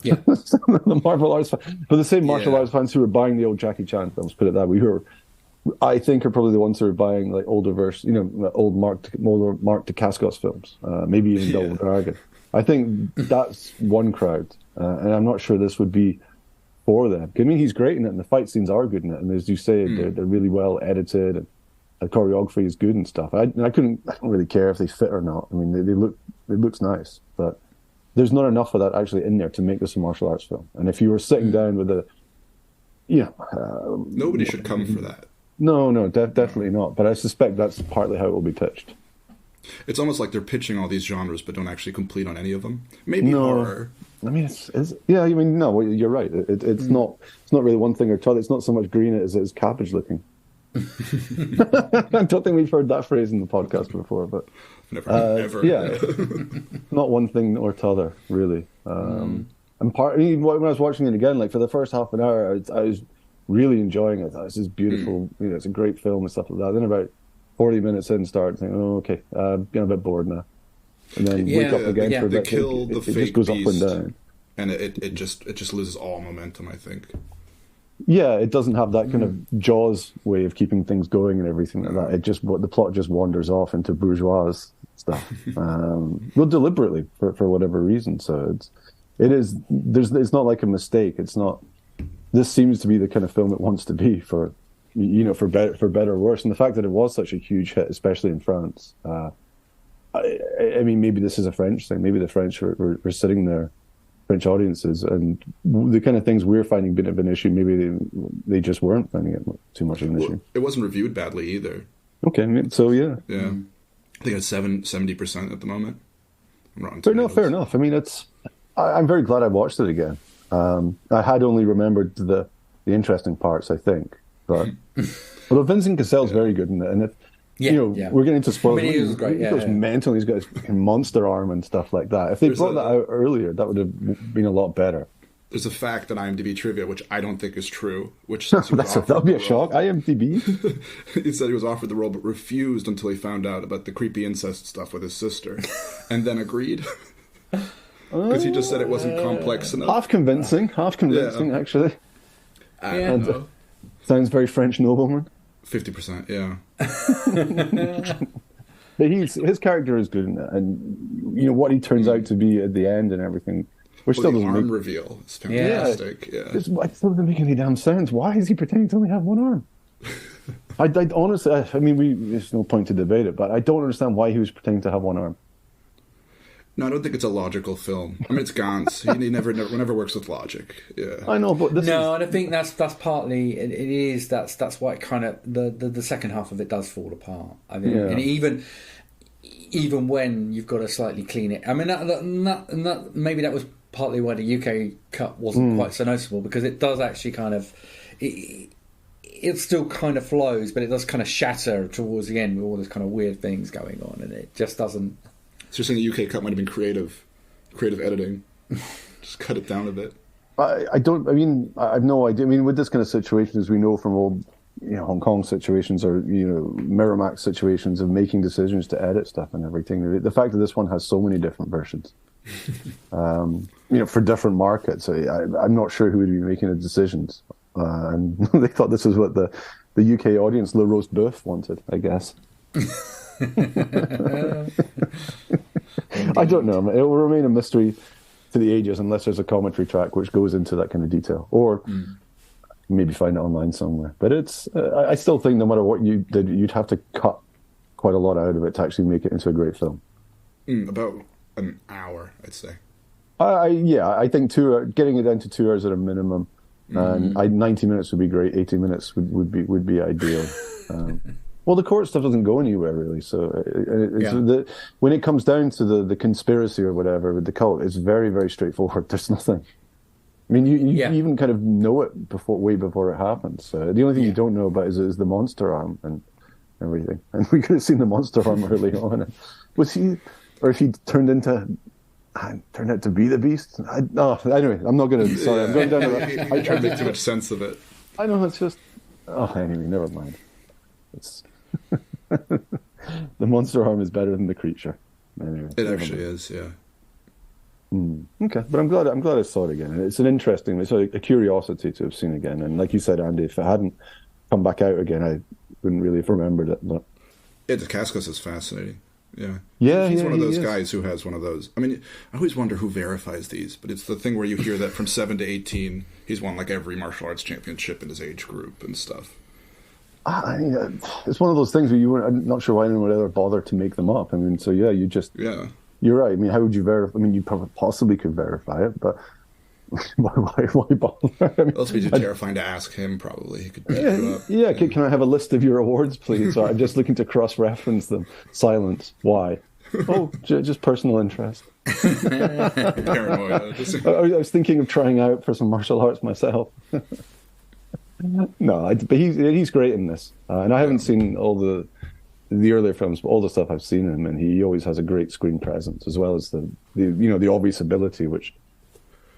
the martial arts fans. For the same martial arts fans who were buying the old Jackie Chan films, put it that way, I think are probably the ones who are buying like older old Mark Dacascos films, maybe even Double Dragon. I think that's one crowd, and I'm not sure this would be for them. I mean, he's great in it, and the fight scenes are good in it, and as you say, they're really well edited, and the choreography is good and stuff. I don't really care if they fit or not. I mean, it looks nice, but there's not enough of that actually in there to make this a martial arts film. And if you were sitting down with nobody should come for that. No, definitely not. But I suspect that's partly how it will be pitched. It's almost like they're pitching all these genres, but don't actually complete on any of them. Maybe horror. I mean, no, you're right. It's not really one thing or t'other. It's not so much green as it is cabbage looking. I don't think we've heard that phrase in the podcast before, but never. Yeah, not one thing or t'other, really. And when I was watching it again, like for the first half an hour, I was really enjoying it. I thought, this is beautiful. It's a great film and stuff like that. Then about 40 minutes in, started thinking, oh, okay, getting a bit bored now. And then wake up again for a bit. It just goes up and down, and it just loses all momentum, I think. Yeah, it doesn't have that kind of Jaws way of keeping things going and everything like that. The plot just wanders off into bourgeois stuff, well, deliberately for whatever reason. So it's not like a mistake. It's not. This seems to be the kind of film it wants to be for better or worse. And the fact that it was such a huge hit, especially in France, I mean, maybe this is a French thing. Maybe the French were sitting there. French audiences, and the kind of things we're finding a bit of an issue, maybe they just weren't finding it too much of an issue. It wasn't reviewed badly either. Okay, so yeah. I think it's 70% at the moment. Fair enough. I mean, I'm very glad I watched it again. I had only remembered the interesting parts, I think, but although Vincent Cassel's very good in it, and we're getting into spoilers. He was great. He goes mental. He's got his monster arm and stuff like that. If they brought that out earlier, that would have been a lot better. There's a fact in IMDb trivia, which I don't think is true, which says that would be a shock. IMDb? He said he was offered the role, but refused until he found out about the creepy incest stuff with his sister, and then agreed. Because he just said it wasn't complex enough. Half convincing, actually. Know. Sounds very French nobleman. 50%, yeah. But his character is good, and you know what he turns out to be at the end and everything. Which still doesn't arm reveal is fantastic. Yeah. It still doesn't make any damn sense. Why is he pretending to only have one arm? I honestly, I mean, there's no point to debate it, but I don't understand why he was pretending to have one arm. No, I don't think it's a logical film. I mean, it's Gans. He never works with logic. Yeah, I know, but and I think that's partly it is that's why it kind of the second half of it does fall apart. I mean, and even when you've got to slightly clean it. I mean, that maybe that was partly why the UK cut wasn't quite so noticeable, because it does actually kind of it still kind of flows, but it does kind of shatter towards the end with all those kind of weird things going on, and it just doesn't. So you're saying the UK cut might have been creative editing, just cut it down a bit. I have no idea. I mean, with this kind of situation, as we know from old, Hong Kong situations or Miramax situations of making decisions to edit stuff and everything. The fact that this one has so many different versions, for different markets, I'm not sure who would be making the decisions. And they thought this is what the UK audience, Le Roast Boeuf, wanted, I guess. I don't know. It will remain a mystery to the ages unless there's a commentary track which goes into that kind of detail, or maybe find it online somewhere. But it's I still think no matter what you did, you'd have to cut quite a lot out of it to actually make it into a great film. About an hour, I'd say. I think getting it down to 2 hours at a minimum, and 90 minutes would be great. 80 minutes would be ideal. Well, the court stuff doesn't go anywhere really. So when it comes down to the conspiracy or whatever with the cult, it's very, very straightforward. There's nothing. I mean, you even kind of know it way before it happens. The only thing you don't know about is the monster arm and everything. And we could have seen the monster arm early on. Was he, or if he turned out to be the beast? Anyway, I'm not going to. Sorry, I'm going down to that. I try to make too much sense of it. I know, it's just. Anyway, never mind. It's the monster arm is better than the creature. Anyway, it actually is, yeah. Okay, but I'm glad I saw it again. And it's a curiosity to have seen again. And like you said, Andy, if it hadn't come back out again, I wouldn't really have remembered it. But Dacascos is fascinating. Yeah. He's one of those guys who has one of those. I mean, I always wonder who verifies these, but it's the thing where you hear that from 7 to 18, he's won like every martial arts championship in his age group and stuff. I mean, it's one of those things where I'm not sure why anyone would ever bother to make them up. I mean, so you just. Yeah. You're right. I mean, how would you verify? I mean, you possibly could verify it, but why bother? I mean, it'll be too terrifying to ask him, probably. He could pick you up. Yeah, can I have a list of your awards, please? So I'm just looking to cross-reference them. Silence. Why? Oh, just personal interest. Paranoia. I was thinking of trying out for some martial arts myself. No, but he's great in this. And I haven't seen all the earlier films, but all the stuff I've seen him, and he always has a great screen presence, as well as the obvious ability, which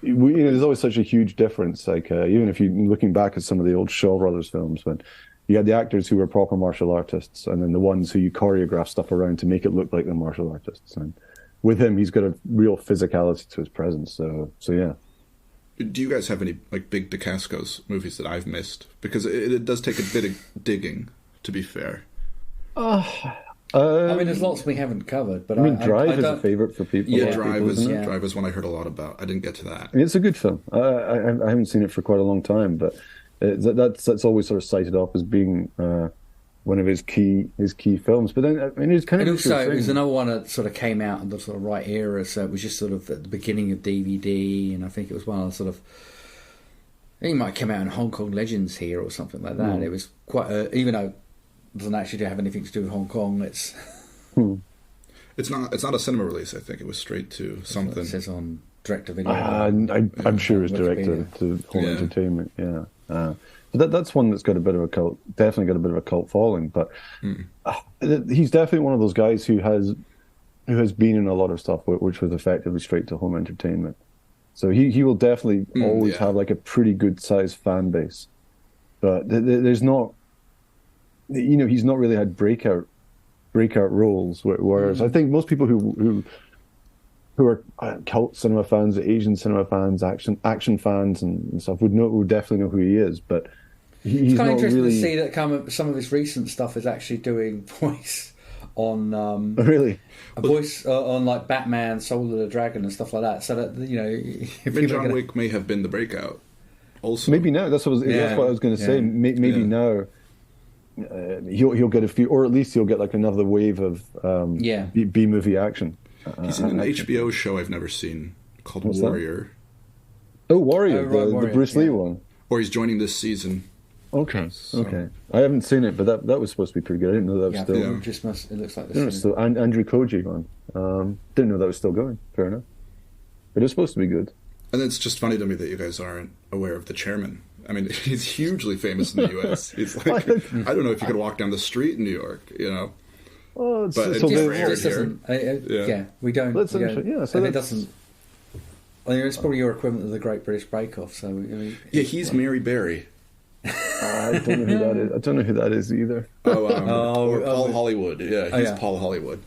there's always such a huge difference. Like even if you're looking back at some of the old Shaw Brothers films, when you had the actors who were proper martial artists, and then the ones who you choreograph stuff around to make it look like the martial artists. And with him, he's got a real physicality to his presence. So yeah. Do you guys have any like big Dacascos movies that I've missed? Because it does take a bit of digging, to be fair. I mean, there's lots we haven't covered, but Drive is a favourite for people. Yeah, Drive was one I heard a lot about. I didn't get to that. I mean, it's a good film. I haven't seen it for quite a long time, but that's always sort of cited off as being one of his key films. But then, I mean, it's kind of. And also, it was another one that sort of came out in the sort of right era, so it was just sort of at the beginning of DVD, and I think it was one of the sort of. I think it might have come out in Hong Kong Legends here or something like that. It was quite, even though. Doesn't actually have anything to do with Hong Kong. It's not a cinema release. I think it was straight to something. It says on direct-to-video. I'm sure it's direct to home entertainment. Yeah, but that's one that's got a bit of a cult. Definitely got a bit of a cult following. But he's definitely one of those guys who has been in a lot of stuff which was effectively straight to home entertainment. So he will definitely always have like a pretty good sized fan base. But there's not. He's not really had breakout roles. Whereas I think most people who are cult cinema fans, Asian cinema fans, action fans, and stuff would definitely know who he is. But he's it's kind of not interesting really... to see that some of his recent stuff is actually doing voice on really a voice on like Batman, Soul of the Dragon, and stuff like that. So that John Wick may have been the breakout. Also, maybe now that's what I was going to say. Maybe now he'll get a few, or at least he'll get like another wave of B movie action. He's in an HBO show I've never seen called Warrior. That? Warrior, the Bruce Lee one. Or he's joining this season. Okay. I haven't seen it, but that was supposed to be pretty good. I didn't know that was still. It looks like this. Still Andrew Koji one. Didn't know that was still going. Fair enough. But it's supposed to be good. And it's just funny to me that you guys aren't aware of the chairman. I mean, he's hugely famous in the U.S. He's like, I don't know if you could walk down the street in New York, Oh, it's but so it's we don't. That's interesting. Yeah, so it doesn't. I mean, it's probably your equivalent of the Great British Bake Off. So he's Mary Berry. I don't know who that is. I don't know who that is either. Or Paul Hollywood. Yeah, he's Paul Hollywood.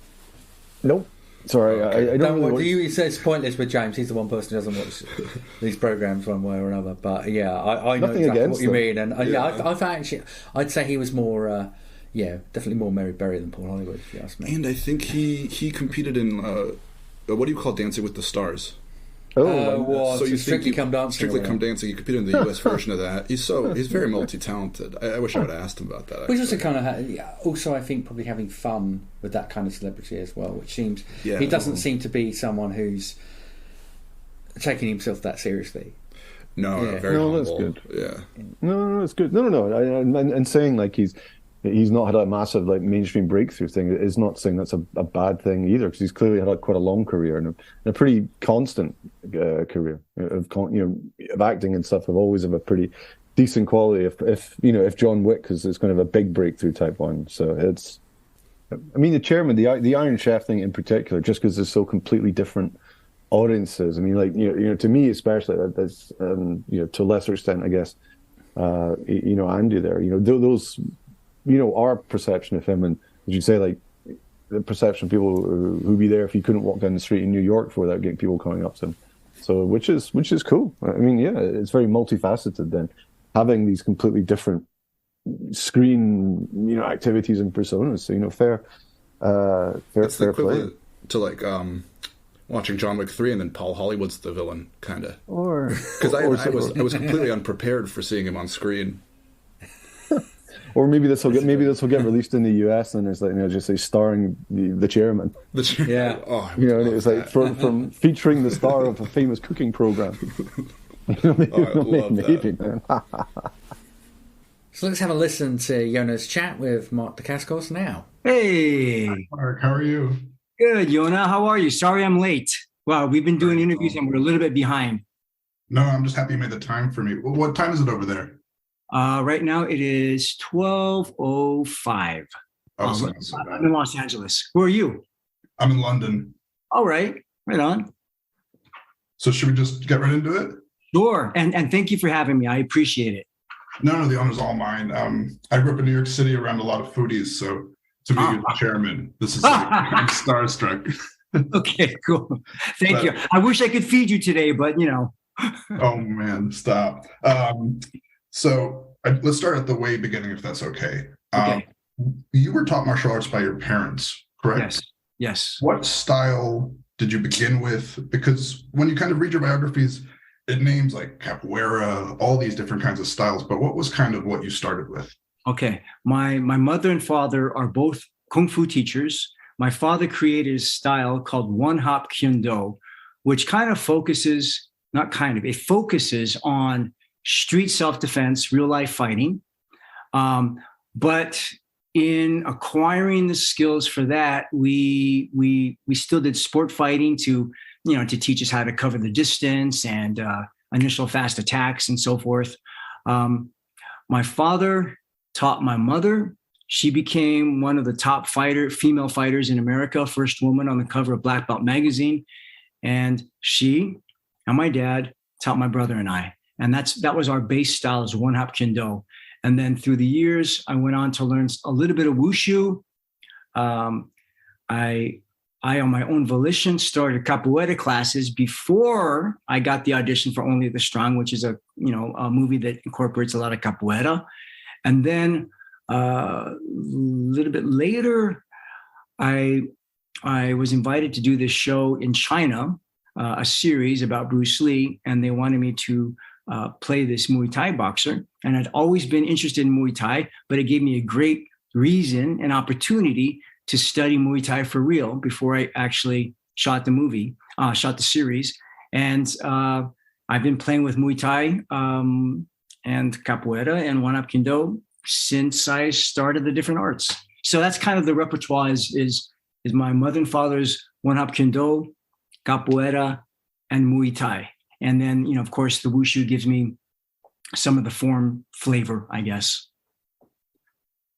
Nope. Sorry, I don't really it's pointless with James. He's the one person who doesn't watch these programs one way or another. But I know exactly what you mean. And I'd say he was more, definitely more Mary Berry than Paul Hollywood, if you ask me. And I think he competed in, what do you call Dancing with the Stars? So you Strictly Come Dancing. Strictly Come Dancing. He competed in the US version of that. He's very multi-talented. I wish I would have asked him about that. Which also kind of also I think probably having fun with that kind of celebrity as well. Which seems he doesn't seem to be someone who's taking himself that seriously. No, very humble. That's good. Yeah. No, that's good. No. And saying like he's not had a massive like mainstream breakthrough thing is not saying that's a bad thing either, because he's clearly had quite a long career and a pretty constant career of acting and stuff. Have always of a pretty decent quality. If John Wick is kind of a big breakthrough type one, so it's. I mean, the chairman, the Iron Chef thing in particular, just because there's so completely different audiences. I mean, like to me especially, that's to a lesser extent, I guess. Andy there, those. Our perception of him, and as you say, like the perception of people who'd be there if you couldn't walk down the street in New York without getting people coming up to him. So, which is cool. I mean, it's very multifaceted. Then having these completely different screen, activities and personas. So, fair play. To like watching John Wick 3 and then Paul Hollywood's the villain, kind of. Or because I was completely unprepared for seeing him on screen. Or maybe this will get released in the US and there's like just say starring the chairman. Yeah. And it's like from featuring the star of a famous cooking program. Maybe, man. So let's have a listen to Yonah's chat with Mark Dacascos now. Hey, hi, Mark, how are you? Good, Yonah. How are you? Sorry I'm late. Wow, we've been doing interviews and we're a little bit behind. No, I'm just happy you made the time for me. What time is it over there? Right now it is 12:05. I'm in Los Angeles. Where are you? I'm in London. All right, right on. So should we just get right into it? Sure, and thank you for having me. I appreciate it. No, the honor's all mine. I grew up in New York City around a lot of foodies, so to be the chairman, this is like, I'm starstruck. Okay, cool. Thank you. I wish I could feed you today, but Oh man, stop. So let's start at the way beginning, if that's okay. Okay. You were taught martial arts by your parents, correct? Yes. What style did you begin with? Because when you kind of read your biographies, it names like capoeira, all these different kinds of styles. But what was kind of what you started with? Okay. My mother and father are both Kung Fu teachers. My father created a style called One-Hop Kyundo, which kind of focuses, it focuses on street self-defense, real-life fighting. But in acquiring the skills for that, we still did sport fighting to teach us how to cover the distance and initial fast attacks and so forth. My father taught my mother. She became one of the top female fighters in America, first woman on the cover of Black Belt magazine. And she and my dad taught my brother and I. And that was our base style, is One-Hop Kyundo. And then through the years, I went on to learn a little bit of wushu. I, on my own volition, started capoeira classes before I got the audition for Only the Strong, which is a movie that incorporates a lot of capoeira. And then a little bit later, I was invited to do this show in China, a series about Bruce Lee, and they wanted me to play this Muay Thai boxer. And I'd always been interested in Muay Thai, but it gave me a great reason and opportunity to study Muay Thai for real before I actually shot the series. And I've been playing with Muay Thai and Capoeira and One Up Kendo since I started the different arts. So that's kind of the repertoire is my mother and father's One Up Kendo, Capoeira, and Muay Thai. And then, you know, of course, the Wushu gives me some of the form flavor, I guess.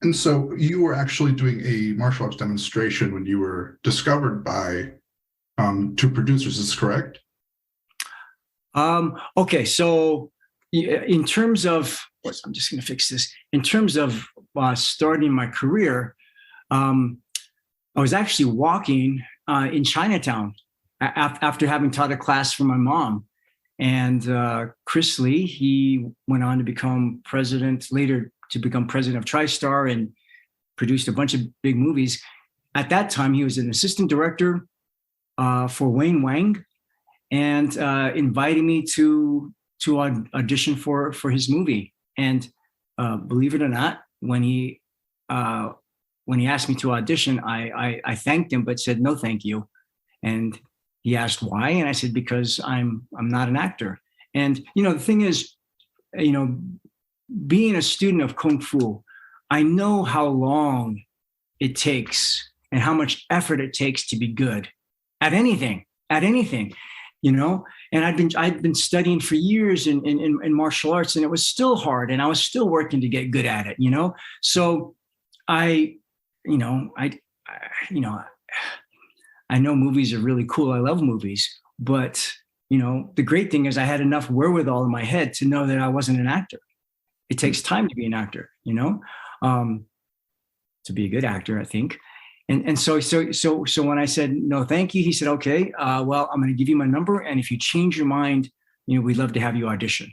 And so you were actually doing a martial arts demonstration when you were discovered by two producers, is this correct? Okay, so in terms of, I'm just going to fix this. In terms of starting my career, I was actually walking in Chinatown after having taught a class for my mom. And Chris Lee, he went on to become president of TriStar and produced a bunch of big movies. At that time, he was an assistant director for Wayne Wang, and invited me to audition for his movie. And believe it or not, when he asked me to audition, I thanked him, but said no, thank you. And he asked why, and I said because I'm not an actor. And you know, the thing is, you know, being a student of Kung Fu, I know how long it takes and how much effort it takes to be good at anything, you know. And I'd been studying for years in martial arts, and it was still hard, and I was still working to get good at it, you know. So I know movies are really cool. I love movies, but you know, the great thing is I had enough wherewithal in my head to know that I wasn't an actor. It takes time to be an actor, you know, to be a good actor, I think. And so when I said no, thank you, he said, okay, well, I'm going to give you my number, and if you change your mind, you know, we'd love to have you audition.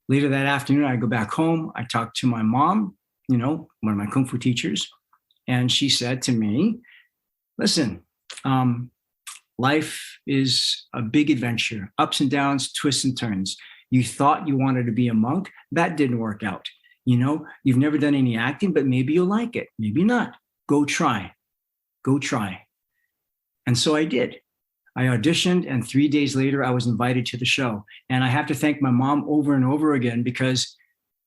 Later that afternoon, I go back home. I talked to my mom, you know, one of my Kung Fu teachers, and she said to me, listen, life is a big adventure, ups and downs, twists and turns. You thought you wanted to be a monk. That didn't work out. You know, you've never done any acting, but maybe you'll like it. Maybe not. Go try. And so I did. I auditioned, and 3 days later, I was invited to the show. And I have to thank my mom over and over again, because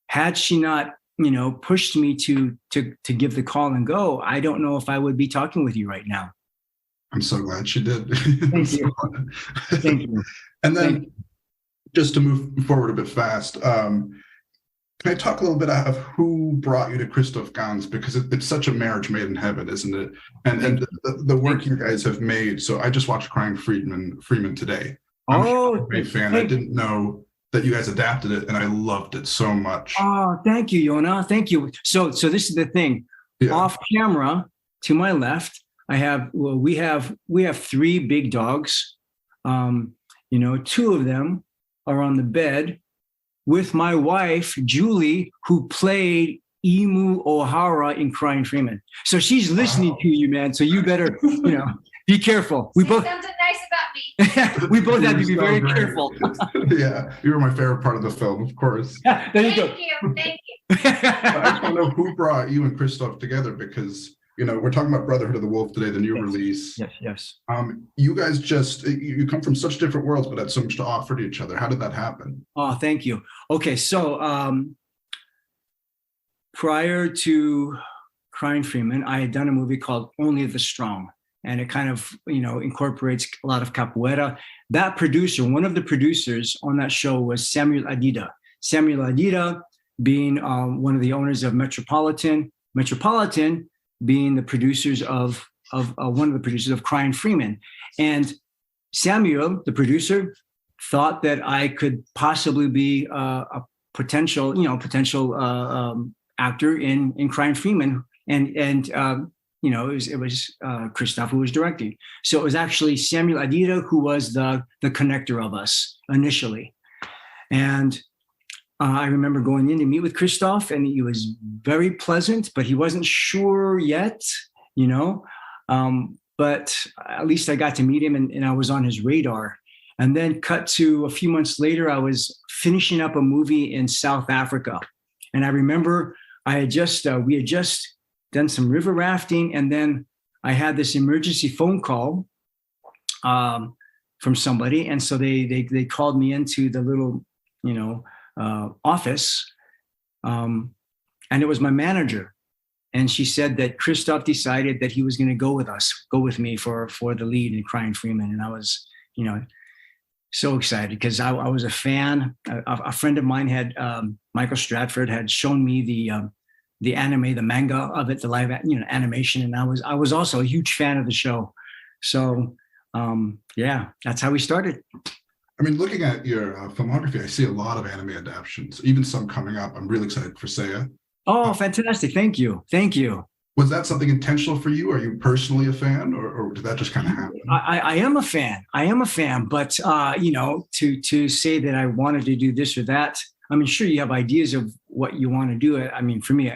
had she not, you know, pushed me to give the call and go, I don't know if I would be talking with you right now. I'm so glad she did. Thank you. Thank you. And then just to move forward a bit fast, can I talk a little bit of who brought you to Christophe Gans? Because it's such a marriage made in heaven, isn't it? And the work you guys have made. So I just watched Crying Freeman today. I'm a big fan. I didn't know that you guys adapted it, and I loved it so much. Oh, thank you, Yonah. Thank you. So this is the thing. Yeah. Off camera, to my left, we have three big dogs. You know, two of them are on the bed with my wife, Julie, who played Imu Ohara in Crying Freeman. So she's listening to you, man. So you better, you know, be careful. We both something nice about me. We both have to be very careful. Yeah, you were my favorite part of the film, of course. There you go. Thank you. I just want to know who brought you and Christophe together, because you know, we're talking about Brotherhood of the Wolf today, the new release. Yes. You guys you come from such different worlds, but had so much to offer to each other. How did that happen? Oh, thank you. Okay, so prior to Crying Freeman, I had done a movie called Only the Strong, and it kind of, you know, incorporates a lot of capoeira. That producer, one of the producers on that show, was Samuel Adida. Samuel Adida being one of the owners of Metropolitan being the producers of one of the producers of Crying Freeman. And Samuel, the producer, thought that I could possibly be a potential actor in Crying Freeman. And you know, it was Christophe who was directing. So it was actually Samuel Adida who was the connector of us initially. And I remember going in to meet with Christophe, and he was very pleasant, but he wasn't sure yet, you know. But at least I got to meet him, and I was on his radar. And then cut to a few months later, I was finishing up a movie in South Africa. And I remember we had just done some river rafting, and then I had this emergency phone call from somebody, and so they called me into the little office, and it was my manager, and she said that Christophe decided that he was going to go with me for the lead in Crying Freeman, and I was so excited because I was a fan. A friend of mine had Michael Stratford had shown me the anime, the manga of it, the live animation, and I was also a huge fan of the show. So that's how we started. I mean, looking at your filmography, I see a lot of anime adaptations, even some coming up. I'm really excited for Seiya. Oh, fantastic! Thank you. Was that something intentional for you? Are you personally a fan, or did that just kind of happen? I am a fan, but to say that I wanted to do this or that, I mean, sure, you have ideas of what you want to do. I mean, for me,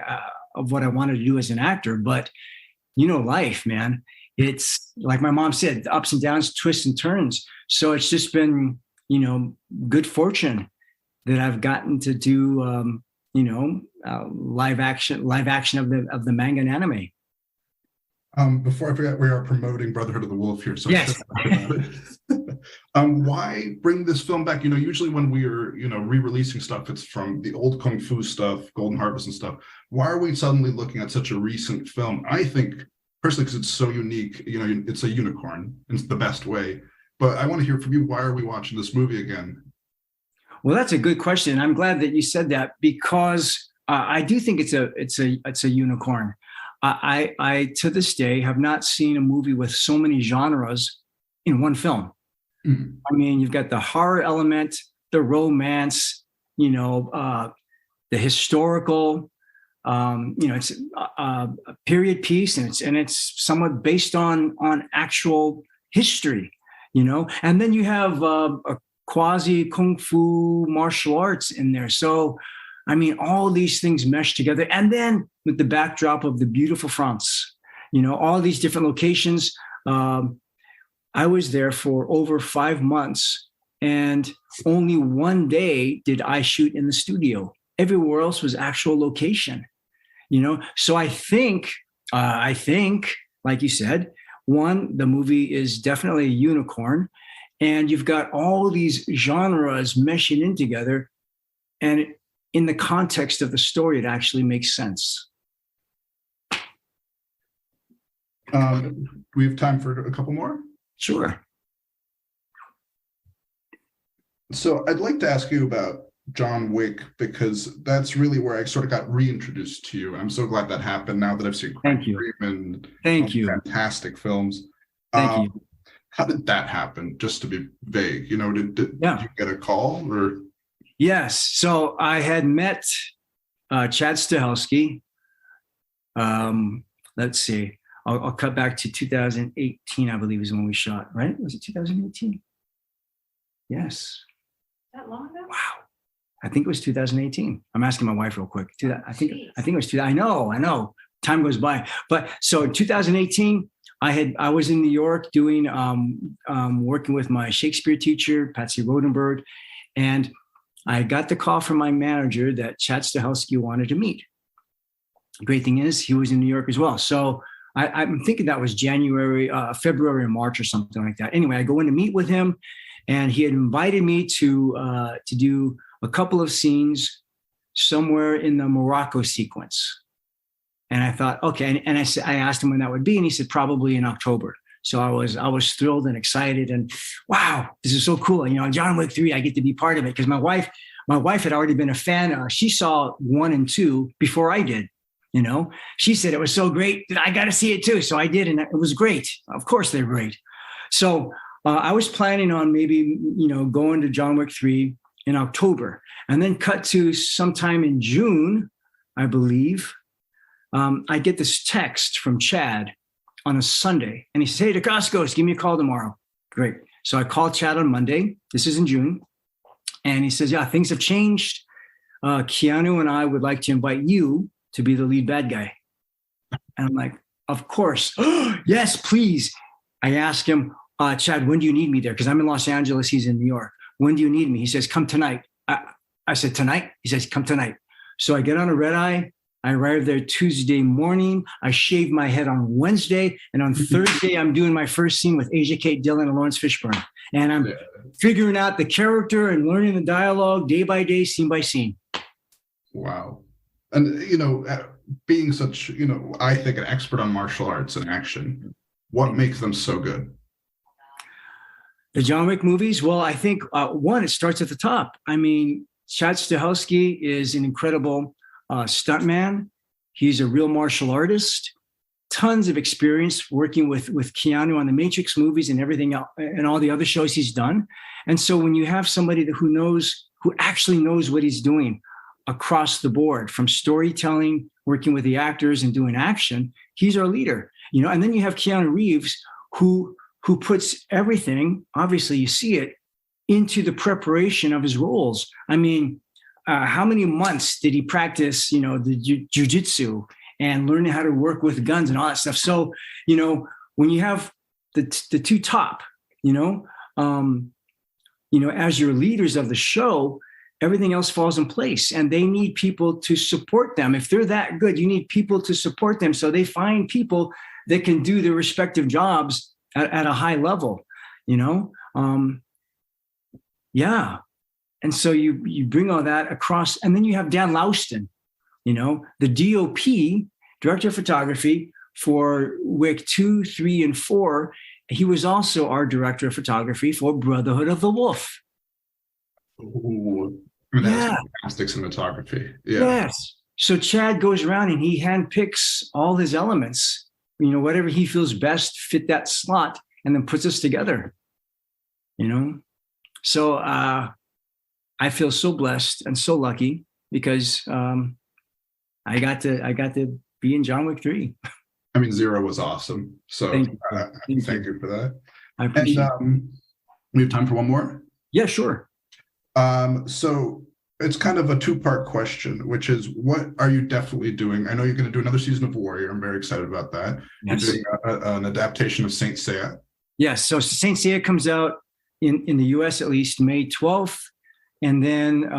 of what I wanted to do as an actor, but life, man, it's like my mom said, ups and downs, twists and turns. So it's just been, good fortune that I've gotten to do, live action of the manga and anime. Before I forget, we are promoting Brotherhood of the Wolf here. So yes. Why bring this film back? Usually when we are, re-releasing stuff, it's from the old Kung Fu stuff, Golden Harvest and stuff. Why are we suddenly looking at such a recent film? I think, personally, because it's so unique, it's a unicorn in the best way. But I want to hear from you. Why are we watching this movie again? Well, that's a good question. I'm glad that you said that, because I do think it's a unicorn. I to this day have not seen a movie with so many genres in one film. Mm-hmm. I mean, you've got the horror element, the romance, the historical. It's a period piece, and it's somewhat based on actual history. And then you have a quasi kung fu martial arts in there. So, I mean, all these things mesh together. And then with the backdrop of the beautiful France, all these different locations. I was there for over 5 months, and only one day did I shoot in the studio. Everywhere else was actual location, So I think, like you said, one, the movie is definitely a unicorn, and you've got all these genres meshing in together, and in the context of the story, it actually makes sense. We have time for a couple more? Sure. So I'd like to ask you about John Wick, because that's really where I sort of got reintroduced to you. I'm so glad that happened now that I've seen Freeman. Thank you. Fantastic films. Thank you. How did that happen? Just to be vague, did you get a call or? Yes. So I had met Chad Stahelski. Let's see. I'll cut back to 2018, I believe, is when we shot, right? Was it 2018? Yes. That long ago? Wow. I think it was 2018. I'm asking my wife real quick. I think it was 2000. I know. Time goes by. But so in 2018, I was in New York doing working with my Shakespeare teacher, Patsy Rodenberg, and I got the call from my manager that Chad Stahelski wanted to meet. The great thing is he was in New York as well. So I'm thinking that was January, February, or March or something like that. Anyway, I go in to meet with him, and he had invited me to do a couple of scenes somewhere in the Morocco sequence. And I thought, okay. And I asked him when that would be, and he said probably in October. So I was thrilled and excited, and wow, this is so cool. John Wick 3, I get to be part of it, because my wife had already been a fan. She saw 1 and 2 before I did. She said it was so great that I got to see it too. So I did, and it was great. Of course, they're great. So I was planning on maybe, going to John Wick 3 in October, and then cut to sometime in June, I believe. I get this text from Chad on a Sunday, and he says, "Hey, Dacascos, give me a call tomorrow." Great. So I called Chad on Monday. This is in June. And he says, "Yeah, things have changed. Keanu and I would like to invite you to be the lead bad guy." And I'm like, of course. Yes, please. I asked him, Chad, when do you need me there? Because I'm in Los Angeles. He's in New York. When do you need me? He says, come tonight. I said, tonight? He says, come tonight. So I get on a red eye. I arrive there Tuesday morning. I shave my head on Wednesday. And on Thursday, I'm doing my first scene with Asia Kate Dillon and Lawrence Fishburne. And I'm figuring out the character and learning the dialogue day by day, scene by scene. Wow. And, you know, being such, you know, I think an expert on martial arts and action, what makes them so good? The John Wick movies? Well, I think, one, it starts at the top. I mean, Chad Stahelski is an incredible stuntman. He's a real martial artist. Tons of experience working with Keanu on the Matrix movies and everything else, and all the other shows he's done. And so when you have somebody who actually knows what he's doing across the board, from storytelling, working with the actors and doing action, he's our leader. You know, and then you have Keanu Reeves, who puts everything, obviously you see it, into the preparation of his roles. I mean, how many months did he practice, you know, the jujitsu and learning how to work with guns and all that stuff? So, you know, when you have the two top, you know, as your leaders of the show, everything else falls in place, and they need people to support them. If they're that good, you need people to support them. So they find people that can do their respective jobs at a high level, you know? Yeah. And so you bring all that across, and then you have Dan Lauston, you know, the DOP, director of photography for Wick 2, 3, and 4. He was also our director of photography for Brotherhood of the Wolf. Ooh, that's fantastic cinematography. Yeah. Yes. So Chad goes around and he handpicks all his elements, you know, whatever he feels best fit that slot, and then puts us together, you know? So I feel so blessed and so lucky because I got to be in John Wick 3. I mean, 0 was awesome. So thank you for that. I appreciate it. We have time for one more? Yeah, sure. So it's kind of a two-part question, which is, what are you definitely doing? I know you're going to do another season of Warrior. I'm very excited about that. Yes. You're doing an adaptation of Saint Seiya. Yes. So Saint Seiya comes out in the US at least May 12th. And then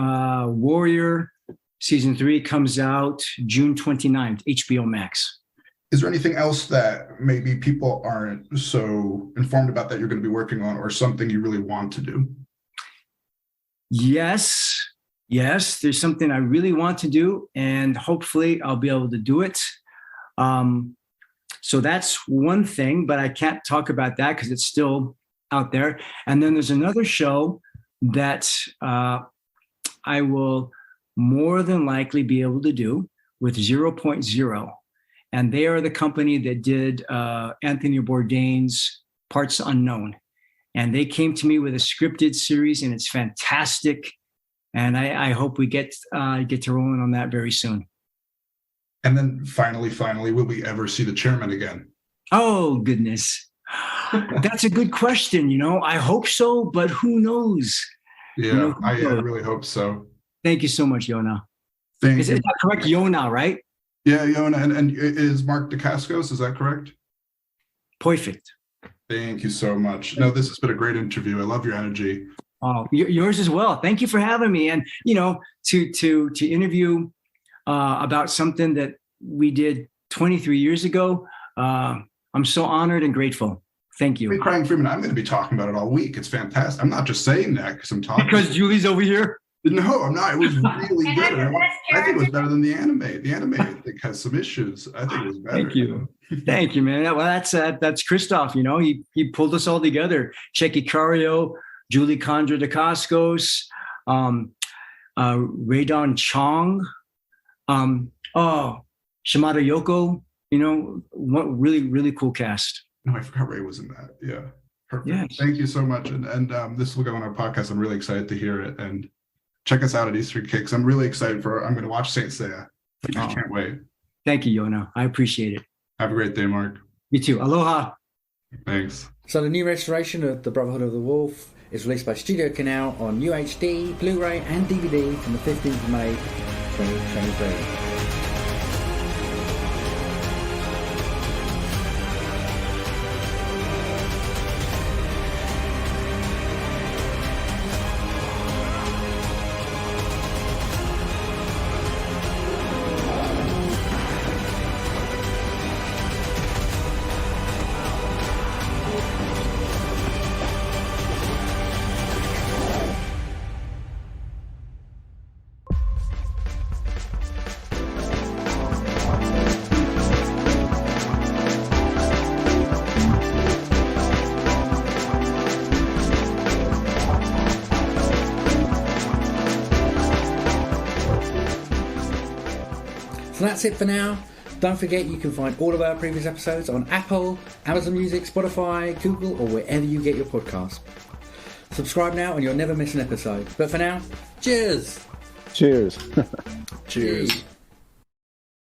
Warrior season 3 comes out June 29th, HBO Max. Is there anything else that maybe people aren't so informed about that you're going to be working on, or something you really want to do? Yes, there's something I really want to do, and hopefully I'll be able to do it. So that's one thing, but I can't talk about that because it's still out there. And then there's another show that I will more than likely be able to do with 0.0. And they are the company that did Anthony Bourdain's Parts Unknown. And they came to me with a scripted series, and it's fantastic. And I hope we get to rolling on that very soon. And then finally, will we ever see the chairman again? Oh, goodness. That's a good question. You know, I hope so, but who knows? Yeah, you know, I really hope so. Thank you so much, Yonah. Is that correct? Yonah, right? Yeah, Yonah. And is Mark Dacascos, is that correct? Perfect. Thank you so much. No, this has been a great interview. I love your energy. Oh, yours as well. Thank you for having me. And, you know, to interview about something that we did 23 years ago, I'm so honored and grateful. Thank you. Hey, Crying Freeman, I'm going to be talking about it all week. It's fantastic. I'm not just saying that because I'm talking. Because Julie's over here? No, I'm not. It was really good. I think it was better than the anime. The anime, I think, has some issues. I think it was better. Thank you. Thank you, man. Well, that's Christophe. You know, he pulled us all together. Checky Cario, Julie Condra Dacascos, Raydon Chong, Shimada Yoko. You know, what really, really cool cast. No, I forgot Ray was in that. Yeah. Perfect. Yes. Thank you so much. And this will go on our podcast. I'm really excited to hear it. And check us out at Easter Kicks. I'm really excited I'm going to watch Saint Seiya. I can't wait. Thank you, Yonah. I appreciate it. Have a great day, Mark. You too. Aloha. Thanks. So the new restoration of The Brotherhood of the Wolf is released by Studiocanal on UHD, Blu-ray and DVD from the 15th of May 2023. that's it for now. Don't forget you can find all of our previous episodes on Apple, Amazon Music, Spotify, Google, or wherever you get your podcasts. Subscribe now and you'll never miss an episode. But for now, cheers! Cheers. Cheers.